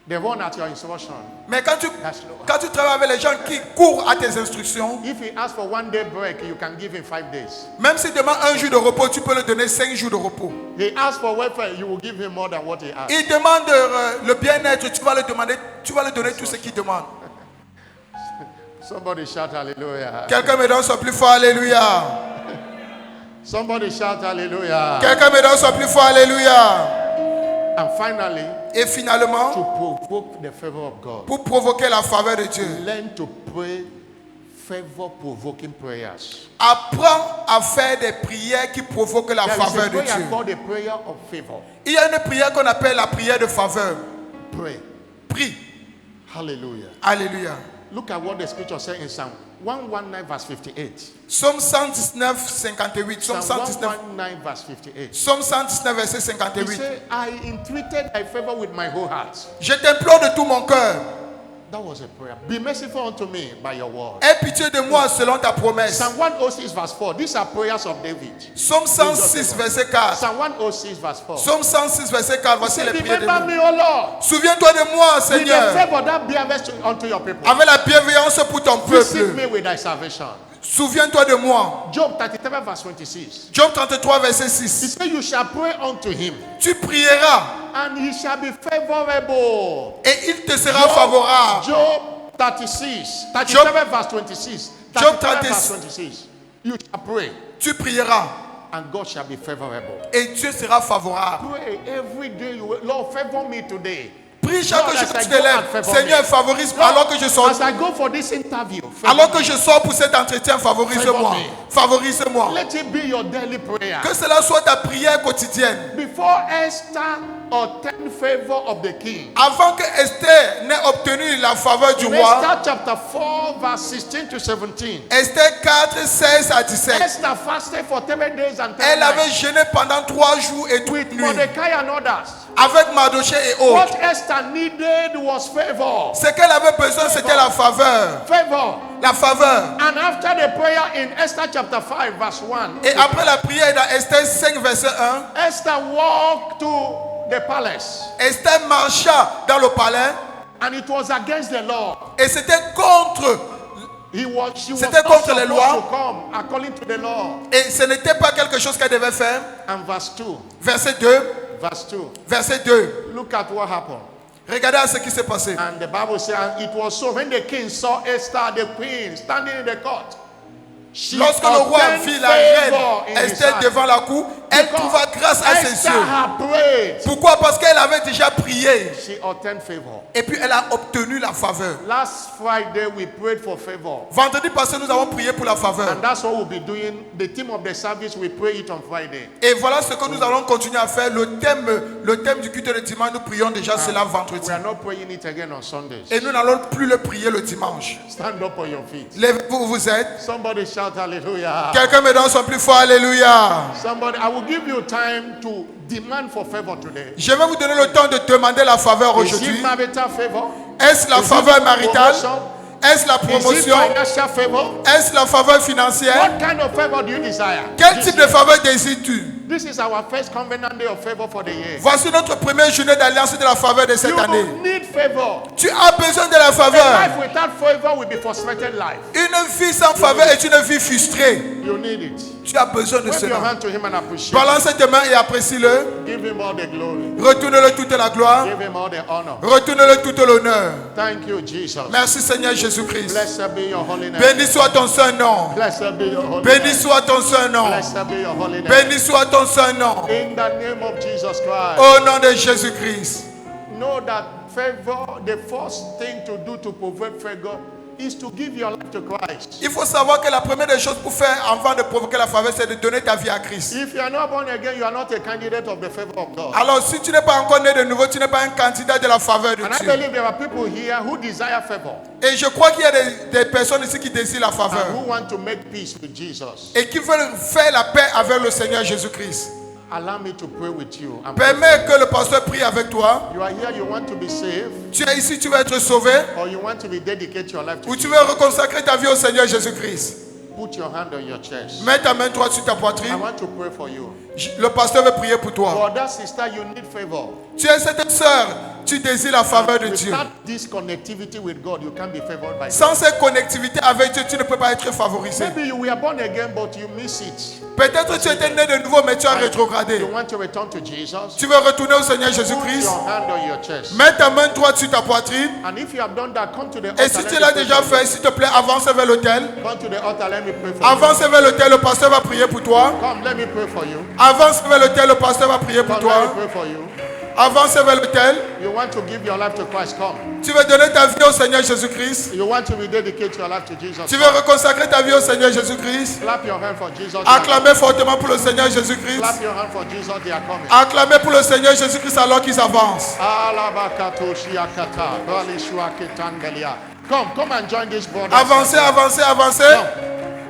[SPEAKER 2] they run at your instruction.
[SPEAKER 1] Mais quand tu
[SPEAKER 2] That's low.
[SPEAKER 1] travailles avec les gens qui courent à tes instructions,
[SPEAKER 2] If he asks for 1 day break, you can give him 5 days.
[SPEAKER 1] même s'il demande un jour de repos, tu peux lui donner 5 jours de repos.
[SPEAKER 2] He asks for welfare, you will give him more than what he asks.
[SPEAKER 1] Il demande le bien-être, tu vas lui donner tout ce qu'il demande.
[SPEAKER 2] Somebody shout hallelujah.
[SPEAKER 1] Quelqu'un me donne son plus fort, Alléluia.
[SPEAKER 2] Somebody shout hallelujah.
[SPEAKER 1] Quelqu'un me donne son plus fort, Alléluia.
[SPEAKER 2] And finally,
[SPEAKER 1] Et finalement,
[SPEAKER 2] to provoke the favor of God,
[SPEAKER 1] pour provoquer la faveur de Dieu,
[SPEAKER 2] learn to pray favor-provoking prayers.
[SPEAKER 1] apprends à faire des prières qui provoquent la
[SPEAKER 2] There is a
[SPEAKER 1] faveur de
[SPEAKER 2] prayer
[SPEAKER 1] Dieu.
[SPEAKER 2] called the prayer of favor.
[SPEAKER 1] Il y a une prière qu'on appelle la prière de faveur.
[SPEAKER 2] Pray.
[SPEAKER 1] Prie.
[SPEAKER 2] Hallelujah.
[SPEAKER 1] Alléluia.
[SPEAKER 2] Look at what the scripture says in Psalm 119 verse 58.
[SPEAKER 1] Psaume 119, 58. Psaume
[SPEAKER 2] Psalm
[SPEAKER 1] 119,
[SPEAKER 2] 119 verse 58.
[SPEAKER 1] Psaume 119, verset
[SPEAKER 2] He
[SPEAKER 1] 58.
[SPEAKER 2] said, I entreated thy favor with my whole heart.
[SPEAKER 1] Je t'implore de tout mon cœur.
[SPEAKER 2] That was a prayer. Be merciful unto me by your word.
[SPEAKER 1] Aie pitié de moi selon ta promesse.
[SPEAKER 2] Psalm 106 verse 4. These are prayers of David.
[SPEAKER 1] Psaume 106, verset 4.
[SPEAKER 2] Psalm 106 verse 4.
[SPEAKER 1] Psaume 106, verset 4. Voici les prières de
[SPEAKER 2] Remember
[SPEAKER 1] Dieu.
[SPEAKER 2] me, O Lord,
[SPEAKER 1] Souviens-toi de moi,
[SPEAKER 2] with the
[SPEAKER 1] Seigneur,
[SPEAKER 2] favor that bearest unto your people.
[SPEAKER 1] avec la bienveillance pour ton
[SPEAKER 2] Visit
[SPEAKER 1] peuple.
[SPEAKER 2] me with thy salvation.
[SPEAKER 1] Souviens-toi de moi.
[SPEAKER 2] Job 33 verse 26.
[SPEAKER 1] Job 33, verset
[SPEAKER 2] He
[SPEAKER 1] 6.
[SPEAKER 2] said, you shall pray unto him,
[SPEAKER 1] Tu prieras
[SPEAKER 2] and he shall be favorable.
[SPEAKER 1] et il te sera favorable.
[SPEAKER 2] Job 36, 37 verse 26.
[SPEAKER 1] Job
[SPEAKER 2] 37 verse
[SPEAKER 1] 36.
[SPEAKER 2] 26. You shall pray,
[SPEAKER 1] Tu prieras
[SPEAKER 2] and God shall be favorable.
[SPEAKER 1] et Dieu sera favorable.
[SPEAKER 2] Pray every day. You will, Lord, favor me today.
[SPEAKER 1] Prie chaque
[SPEAKER 2] Lord,
[SPEAKER 1] jour
[SPEAKER 2] as
[SPEAKER 1] que
[SPEAKER 2] I
[SPEAKER 1] tu
[SPEAKER 2] go
[SPEAKER 1] te lèves.
[SPEAKER 2] and favor
[SPEAKER 1] Seigneur,
[SPEAKER 2] me.
[SPEAKER 1] favorise-moi alors que je sors.
[SPEAKER 2] As I go for this interview, favor
[SPEAKER 1] Alors que
[SPEAKER 2] me.
[SPEAKER 1] je sors pour cet entretien, favorise-moi.
[SPEAKER 2] Favor me.
[SPEAKER 1] Favorise-moi.
[SPEAKER 2] Let it be your daily prayer.
[SPEAKER 1] Que cela soit ta prière quotidienne.
[SPEAKER 2] Before Esther obtained favor of the king,
[SPEAKER 1] Avant que Esther n'ait obtenu la faveur du
[SPEAKER 2] in
[SPEAKER 1] roi,
[SPEAKER 2] Esther chapter 4, verse 16 to 17,
[SPEAKER 1] Esther 4, 16 à 17.
[SPEAKER 2] Esther fasted for 3 days and 3
[SPEAKER 1] Elle avait
[SPEAKER 2] nights
[SPEAKER 1] jeûné pendant 3 jours et 3
[SPEAKER 2] with
[SPEAKER 1] nuits
[SPEAKER 2] Mordecai and others.
[SPEAKER 1] avec Mardoché et autres.
[SPEAKER 2] What Esther needed was favor.
[SPEAKER 1] Ce qu'elle avait besoin, c'était la faveur.
[SPEAKER 2] Favor.
[SPEAKER 1] La faveur.
[SPEAKER 2] And after the prayer in Esther chapter 5, verse 1,
[SPEAKER 1] Et après la prière dans Esther 5, verset 1,
[SPEAKER 2] Esther walked to the palace,
[SPEAKER 1] Esther marcha dans le palais
[SPEAKER 2] and it was against the law.
[SPEAKER 1] et c'était contre.
[SPEAKER 2] She was
[SPEAKER 1] C'était
[SPEAKER 2] not
[SPEAKER 1] contre les
[SPEAKER 2] supposed
[SPEAKER 1] lois.
[SPEAKER 2] to come according to the law.
[SPEAKER 1] Et ce n'était pas quelque chose qu'elle devait faire.
[SPEAKER 2] And verse 2,
[SPEAKER 1] Verset 2.
[SPEAKER 2] verse 2.
[SPEAKER 1] Verset 2.
[SPEAKER 2] Look at what happened.
[SPEAKER 1] Regardez à ce qui s'est passé.
[SPEAKER 2] And the Bible says, and it was so when the king saw Esther, the queen, standing in the court. She
[SPEAKER 1] Lorsque le roi
[SPEAKER 2] obtained
[SPEAKER 1] vit la
[SPEAKER 2] favor
[SPEAKER 1] reine
[SPEAKER 2] in his
[SPEAKER 1] Esther
[SPEAKER 2] sight.
[SPEAKER 1] devant la cour, elle
[SPEAKER 2] Because
[SPEAKER 1] trouva grâce à ses
[SPEAKER 2] Esther
[SPEAKER 1] yeux.
[SPEAKER 2] had prayed.
[SPEAKER 1] Pourquoi? Parce qu'elle avait déjà prié.
[SPEAKER 2] She obtained favor.
[SPEAKER 1] Et puis elle a obtenu la faveur.
[SPEAKER 2] Last Friday we prayed for favor.
[SPEAKER 1] Vendredi passé, nous avons prié pour la faveur.
[SPEAKER 2] And that's what we'll be doing. The theme of the service, we pray it on Friday.
[SPEAKER 1] Et voilà ce que nous allons continuer à faire. Le thème du culte de dimanche, nous prions déjà cela vendredi.
[SPEAKER 2] We are not praying it again on Sundays.
[SPEAKER 1] Et nous n'allons plus le prier le dimanche.
[SPEAKER 2] Stand up on your feet.
[SPEAKER 1] Lèvez-vous où vous êtes.
[SPEAKER 2] Somebody shout hallelujah.
[SPEAKER 1] Quelqu'un me donne son plus fort alléluia.
[SPEAKER 2] Somebody, I will give you time to demand for favor today.
[SPEAKER 1] Je vais vous donner le temps de demander la faveur
[SPEAKER 2] Is
[SPEAKER 1] aujourd'hui.
[SPEAKER 2] it marital favor?
[SPEAKER 1] Est-ce la
[SPEAKER 2] Is it
[SPEAKER 1] faveur maritale?
[SPEAKER 2] promotion?
[SPEAKER 1] Est-ce la
[SPEAKER 2] Is it
[SPEAKER 1] promotion?
[SPEAKER 2] financial favor?
[SPEAKER 1] Est-ce la faveur financière?
[SPEAKER 2] What kind of favor do you desire?
[SPEAKER 1] Quel
[SPEAKER 2] This
[SPEAKER 1] type de
[SPEAKER 2] year?
[SPEAKER 1] faveur désires-tu?
[SPEAKER 2] This is our first covenant day of favor for the year.
[SPEAKER 1] Voici notre première journée d'alliance de la faveur de cette année.
[SPEAKER 2] You need favor.
[SPEAKER 1] Tu as besoin de la
[SPEAKER 2] A
[SPEAKER 1] faveur.
[SPEAKER 2] life without favor will be frustrated life.
[SPEAKER 1] Une vie sans faveur est une vie frustrée.
[SPEAKER 2] You need it.
[SPEAKER 1] Tu as besoin de
[SPEAKER 2] Wave your
[SPEAKER 1] cela.
[SPEAKER 2] hand to him and appreciate.
[SPEAKER 1] Balance tes mains et apprécie-le.
[SPEAKER 2] Give him all the glory.
[SPEAKER 1] Retourne-le toute la gloire.
[SPEAKER 2] Give him all the honor.
[SPEAKER 1] Retourne-le tout l'honneur.
[SPEAKER 2] Thank you, Jesus.
[SPEAKER 1] Merci Seigneur Jésus-Christ.
[SPEAKER 2] Blessed be your holy name.
[SPEAKER 1] Béni soit ton saint nom.
[SPEAKER 2] Blessed be your holy
[SPEAKER 1] Béni
[SPEAKER 2] name.
[SPEAKER 1] soit ton saint nom.
[SPEAKER 2] Blessed be your holy name.
[SPEAKER 1] Béni soit ton saint nom.
[SPEAKER 2] In the name of Jesus Christ.
[SPEAKER 1] Au nom de Jésus-Christ.
[SPEAKER 2] Know that favor, the first thing to do to provoke favor is to give your life to Christ.
[SPEAKER 1] Il faut savoir que la première des choses pour faire avant de provoquer la faveur, c'est de donner ta vie à Christ.
[SPEAKER 2] If you are not born again, you are not a candidate of the favor of God.
[SPEAKER 1] Alors si tu n'es pas encore né de nouveau, tu n'es pas un candidat de la faveur de
[SPEAKER 2] And I
[SPEAKER 1] Dieu.
[SPEAKER 2] believe there are people here who desire favor
[SPEAKER 1] Et je crois qu'il y a des personnes ici qui désirent la
[SPEAKER 2] and
[SPEAKER 1] faveur
[SPEAKER 2] who want to make peace with Jesus.
[SPEAKER 1] et qui veulent faire la paix avec le Seigneur Jésus-Christ.
[SPEAKER 2] Allow me to pray with you. And pray.
[SPEAKER 1] Permets que le pasteur prie avec toi.
[SPEAKER 2] You are here, you want to be saved,
[SPEAKER 1] Tu es ici, tu veux être sauvé
[SPEAKER 2] or you want to be dedicate your life to
[SPEAKER 1] ou tu
[SPEAKER 2] Jesus.
[SPEAKER 1] veux reconsacrer ta vie au Seigneur Jésus-Christ.
[SPEAKER 2] Put your hand on your chest.
[SPEAKER 1] Mets ta main droite sur ta
[SPEAKER 2] I
[SPEAKER 1] poitrine.
[SPEAKER 2] want to pray for you.
[SPEAKER 1] Le pasteur veut prier pour toi.
[SPEAKER 2] Brother, sister, you need favor.
[SPEAKER 1] Tu es cette sœur, tu désires la faveur de Dieu.
[SPEAKER 2] Without this connectivity with God, you can't be favored by God.
[SPEAKER 1] Sans cette connectivité avec Dieu, tu ne peux pas être favorisé.
[SPEAKER 2] Maybe you were born again, but you miss it.
[SPEAKER 1] Peut-être tu étais né de nouveau, mais tu as rétrogradé.
[SPEAKER 2] You want to return to Jesus?
[SPEAKER 1] Tu veux retourner au Seigneur
[SPEAKER 2] Put
[SPEAKER 1] Jésus-Christ.
[SPEAKER 2] your hand on your chest.
[SPEAKER 1] Mets ta main droite sur ta poitrine.
[SPEAKER 2] And if you have done that, come to the
[SPEAKER 1] Et
[SPEAKER 2] altar.
[SPEAKER 1] si
[SPEAKER 2] Let
[SPEAKER 1] tu
[SPEAKER 2] me
[SPEAKER 1] l'as
[SPEAKER 2] pray
[SPEAKER 1] déjà
[SPEAKER 2] for you.
[SPEAKER 1] fait, s'il te plaît, avance vers l'autel.
[SPEAKER 2] Come to the altar, let me pray for you.
[SPEAKER 1] Avance vers l'autel, le pasteur va prier pour toi.
[SPEAKER 2] Come, let me pray for you.
[SPEAKER 1] Avance vers l'autel, le pasteur va prier pour
[SPEAKER 2] Come, let me
[SPEAKER 1] toi.
[SPEAKER 2] pray for you.
[SPEAKER 1] Avance vers l'autel.
[SPEAKER 2] You want to give your life to Christ, come.
[SPEAKER 1] Tu veux donner ta vie au Seigneur Jésus-Christ.
[SPEAKER 2] You want to rededicate your life to Jesus.
[SPEAKER 1] Tu veux reconsacrer ta vie au Seigneur Jésus-Christ.
[SPEAKER 2] Clap your hand for Jesus. They are
[SPEAKER 1] Acclamez fortement pour le Seigneur Jésus-Christ.
[SPEAKER 2] Clap your hand for Jesus, they are coming.
[SPEAKER 1] Acclamez pour le Seigneur Jésus-Christ alors qu'ils avancent.
[SPEAKER 2] Come and join this brother.
[SPEAKER 1] Avancez, avancez, avancez.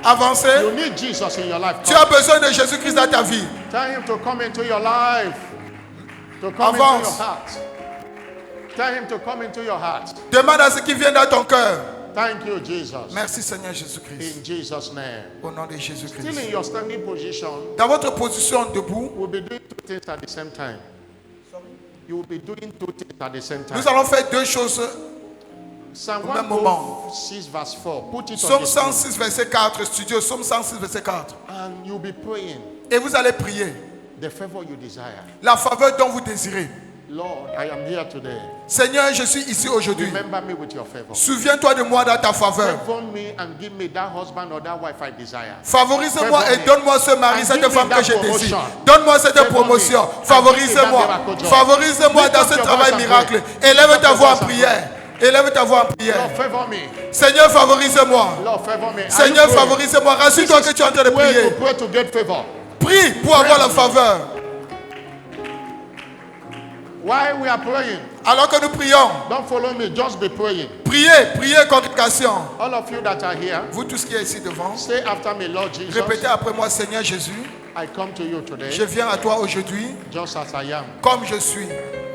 [SPEAKER 1] Avancez.
[SPEAKER 2] You need Jesus in your life.
[SPEAKER 1] Tu as besoin de Jésus-Christ dans ta vie.
[SPEAKER 2] Tell him to come into your life. To come into
[SPEAKER 1] Avance.
[SPEAKER 2] your heart. Tell him to come into your heart.
[SPEAKER 1] Demande à ce qui vient dans ton cœur.
[SPEAKER 2] Thank you, Jesus.
[SPEAKER 1] Merci Seigneur Jésus-Christ.
[SPEAKER 2] In Jesus' name.
[SPEAKER 1] Au nom de
[SPEAKER 2] Still
[SPEAKER 1] Jésus-Christ.
[SPEAKER 2] in your standing position,
[SPEAKER 1] Dans votre position debout,
[SPEAKER 2] we'll be doing two things at the same time. You will be doing two things at the same time.
[SPEAKER 1] nous allons faire deux choses.
[SPEAKER 2] Psalm
[SPEAKER 1] au même moment.
[SPEAKER 2] 106 verse 4. Put it on
[SPEAKER 1] Psaume
[SPEAKER 2] the screen.
[SPEAKER 1] 106 verset 4. Studio Psaume 106 verset 4.
[SPEAKER 2] And you'll be praying
[SPEAKER 1] Et vous allez prier
[SPEAKER 2] the favor you desire.
[SPEAKER 1] la faveur dont vous désirez.
[SPEAKER 2] Lord, I am here today.
[SPEAKER 1] Seigneur, je suis ici aujourd'hui.
[SPEAKER 2] Remember me with your favor.
[SPEAKER 1] Souviens-toi de moi dans ta faveur.
[SPEAKER 2] Favor me and give me that husband or that wife I desire.
[SPEAKER 1] Favorise-moi et donne-moi ce mari, cette femme que je désire.
[SPEAKER 2] promotion.
[SPEAKER 1] Donne-moi cette
[SPEAKER 2] Favor me.
[SPEAKER 1] promotion.
[SPEAKER 2] And
[SPEAKER 1] Favorise-moi.
[SPEAKER 2] give me that miracle job.
[SPEAKER 1] Favorise-moi
[SPEAKER 2] Lift
[SPEAKER 1] dans
[SPEAKER 2] up
[SPEAKER 1] ce
[SPEAKER 2] your
[SPEAKER 1] travail
[SPEAKER 2] voice and
[SPEAKER 1] miracle.
[SPEAKER 2] pray.
[SPEAKER 1] Élève
[SPEAKER 2] Lift
[SPEAKER 1] ta
[SPEAKER 2] up
[SPEAKER 1] voix
[SPEAKER 2] your
[SPEAKER 1] en
[SPEAKER 2] voice and
[SPEAKER 1] prière. Élève ta voix en prière.
[SPEAKER 2] Lord, favor me.
[SPEAKER 1] Seigneur, favorise-moi.
[SPEAKER 2] Lord, favor me. Are
[SPEAKER 1] Seigneur,
[SPEAKER 2] you praying?
[SPEAKER 1] favorise-moi. Rassure-toi que tu es en train de
[SPEAKER 2] Pray to
[SPEAKER 1] prier.
[SPEAKER 2] pray to get favor.
[SPEAKER 1] Prie pour avoir la faveur.
[SPEAKER 2] While we are praying,
[SPEAKER 1] Alors que nous prions,
[SPEAKER 2] don't follow me, just be praying.
[SPEAKER 1] priez, priez, congrégation.
[SPEAKER 2] All of you that are here,
[SPEAKER 1] Vous tous qui êtes ici devant,
[SPEAKER 2] say after me, Lord Jesus,
[SPEAKER 1] répétez après moi, Seigneur Jésus,
[SPEAKER 2] I come to you today,
[SPEAKER 1] je viens à toi aujourd'hui
[SPEAKER 2] just as I am.
[SPEAKER 1] comme je suis.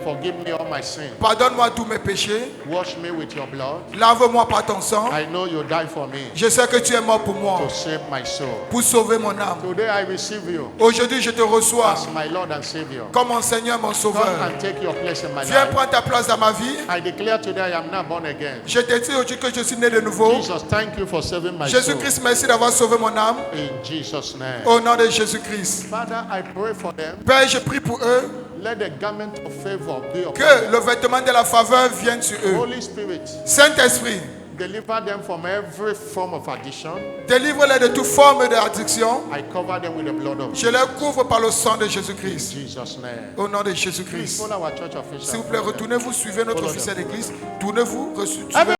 [SPEAKER 2] Forgive me all my sins.
[SPEAKER 1] Pardonne-moi tous mes péchés.
[SPEAKER 2] Wash me with your blood.
[SPEAKER 1] Lave-moi par ton sang.
[SPEAKER 2] I know you died for me
[SPEAKER 1] Je sais que tu es mort pour moi,
[SPEAKER 2] to save my soul.
[SPEAKER 1] pour sauver mon âme.
[SPEAKER 2] Today I receive you
[SPEAKER 1] Aujourd'hui, je te reçois
[SPEAKER 2] as my Lord and Savior.
[SPEAKER 1] comme mon Seigneur, mon
[SPEAKER 2] Come
[SPEAKER 1] sauveur.
[SPEAKER 2] and take your place in my
[SPEAKER 1] Viens
[SPEAKER 2] life.
[SPEAKER 1] prendre ta place dans ma vie.
[SPEAKER 2] I declare today I am now born again.
[SPEAKER 1] Je te dis aujourd'hui que je suis né de nouveau.
[SPEAKER 2] Jesus, thank you for saving my soul.
[SPEAKER 1] Jésus-Christ, merci d'avoir sauvé mon âme.
[SPEAKER 2] In Jesus' name.
[SPEAKER 1] Au nom de Jésus-Christ.
[SPEAKER 2] Father, I pray for them.
[SPEAKER 1] Père, je prie pour eux.
[SPEAKER 2] Let the garment of favor be upon
[SPEAKER 1] Que
[SPEAKER 2] them.
[SPEAKER 1] le vêtement de la faveur vienne sur eux.
[SPEAKER 2] Holy Spirit,
[SPEAKER 1] Saint-Esprit,
[SPEAKER 2] deliver them from every form of addiction.
[SPEAKER 1] délivre-les de toute forme d'addiction.
[SPEAKER 2] I cover them with the blood of
[SPEAKER 1] Je les
[SPEAKER 2] Jesus.
[SPEAKER 1] couvre par le sang de
[SPEAKER 2] In
[SPEAKER 1] Jésus-Christ.
[SPEAKER 2] Jesus' name.
[SPEAKER 1] Au nom de
[SPEAKER 2] Please
[SPEAKER 1] Jésus-Christ.
[SPEAKER 2] follow our church officials.
[SPEAKER 1] S'il vous plaît, retournez-vous, suivez notre
[SPEAKER 2] Follow
[SPEAKER 1] officiel
[SPEAKER 2] them.
[SPEAKER 1] d'église. Tournez-vous, suivez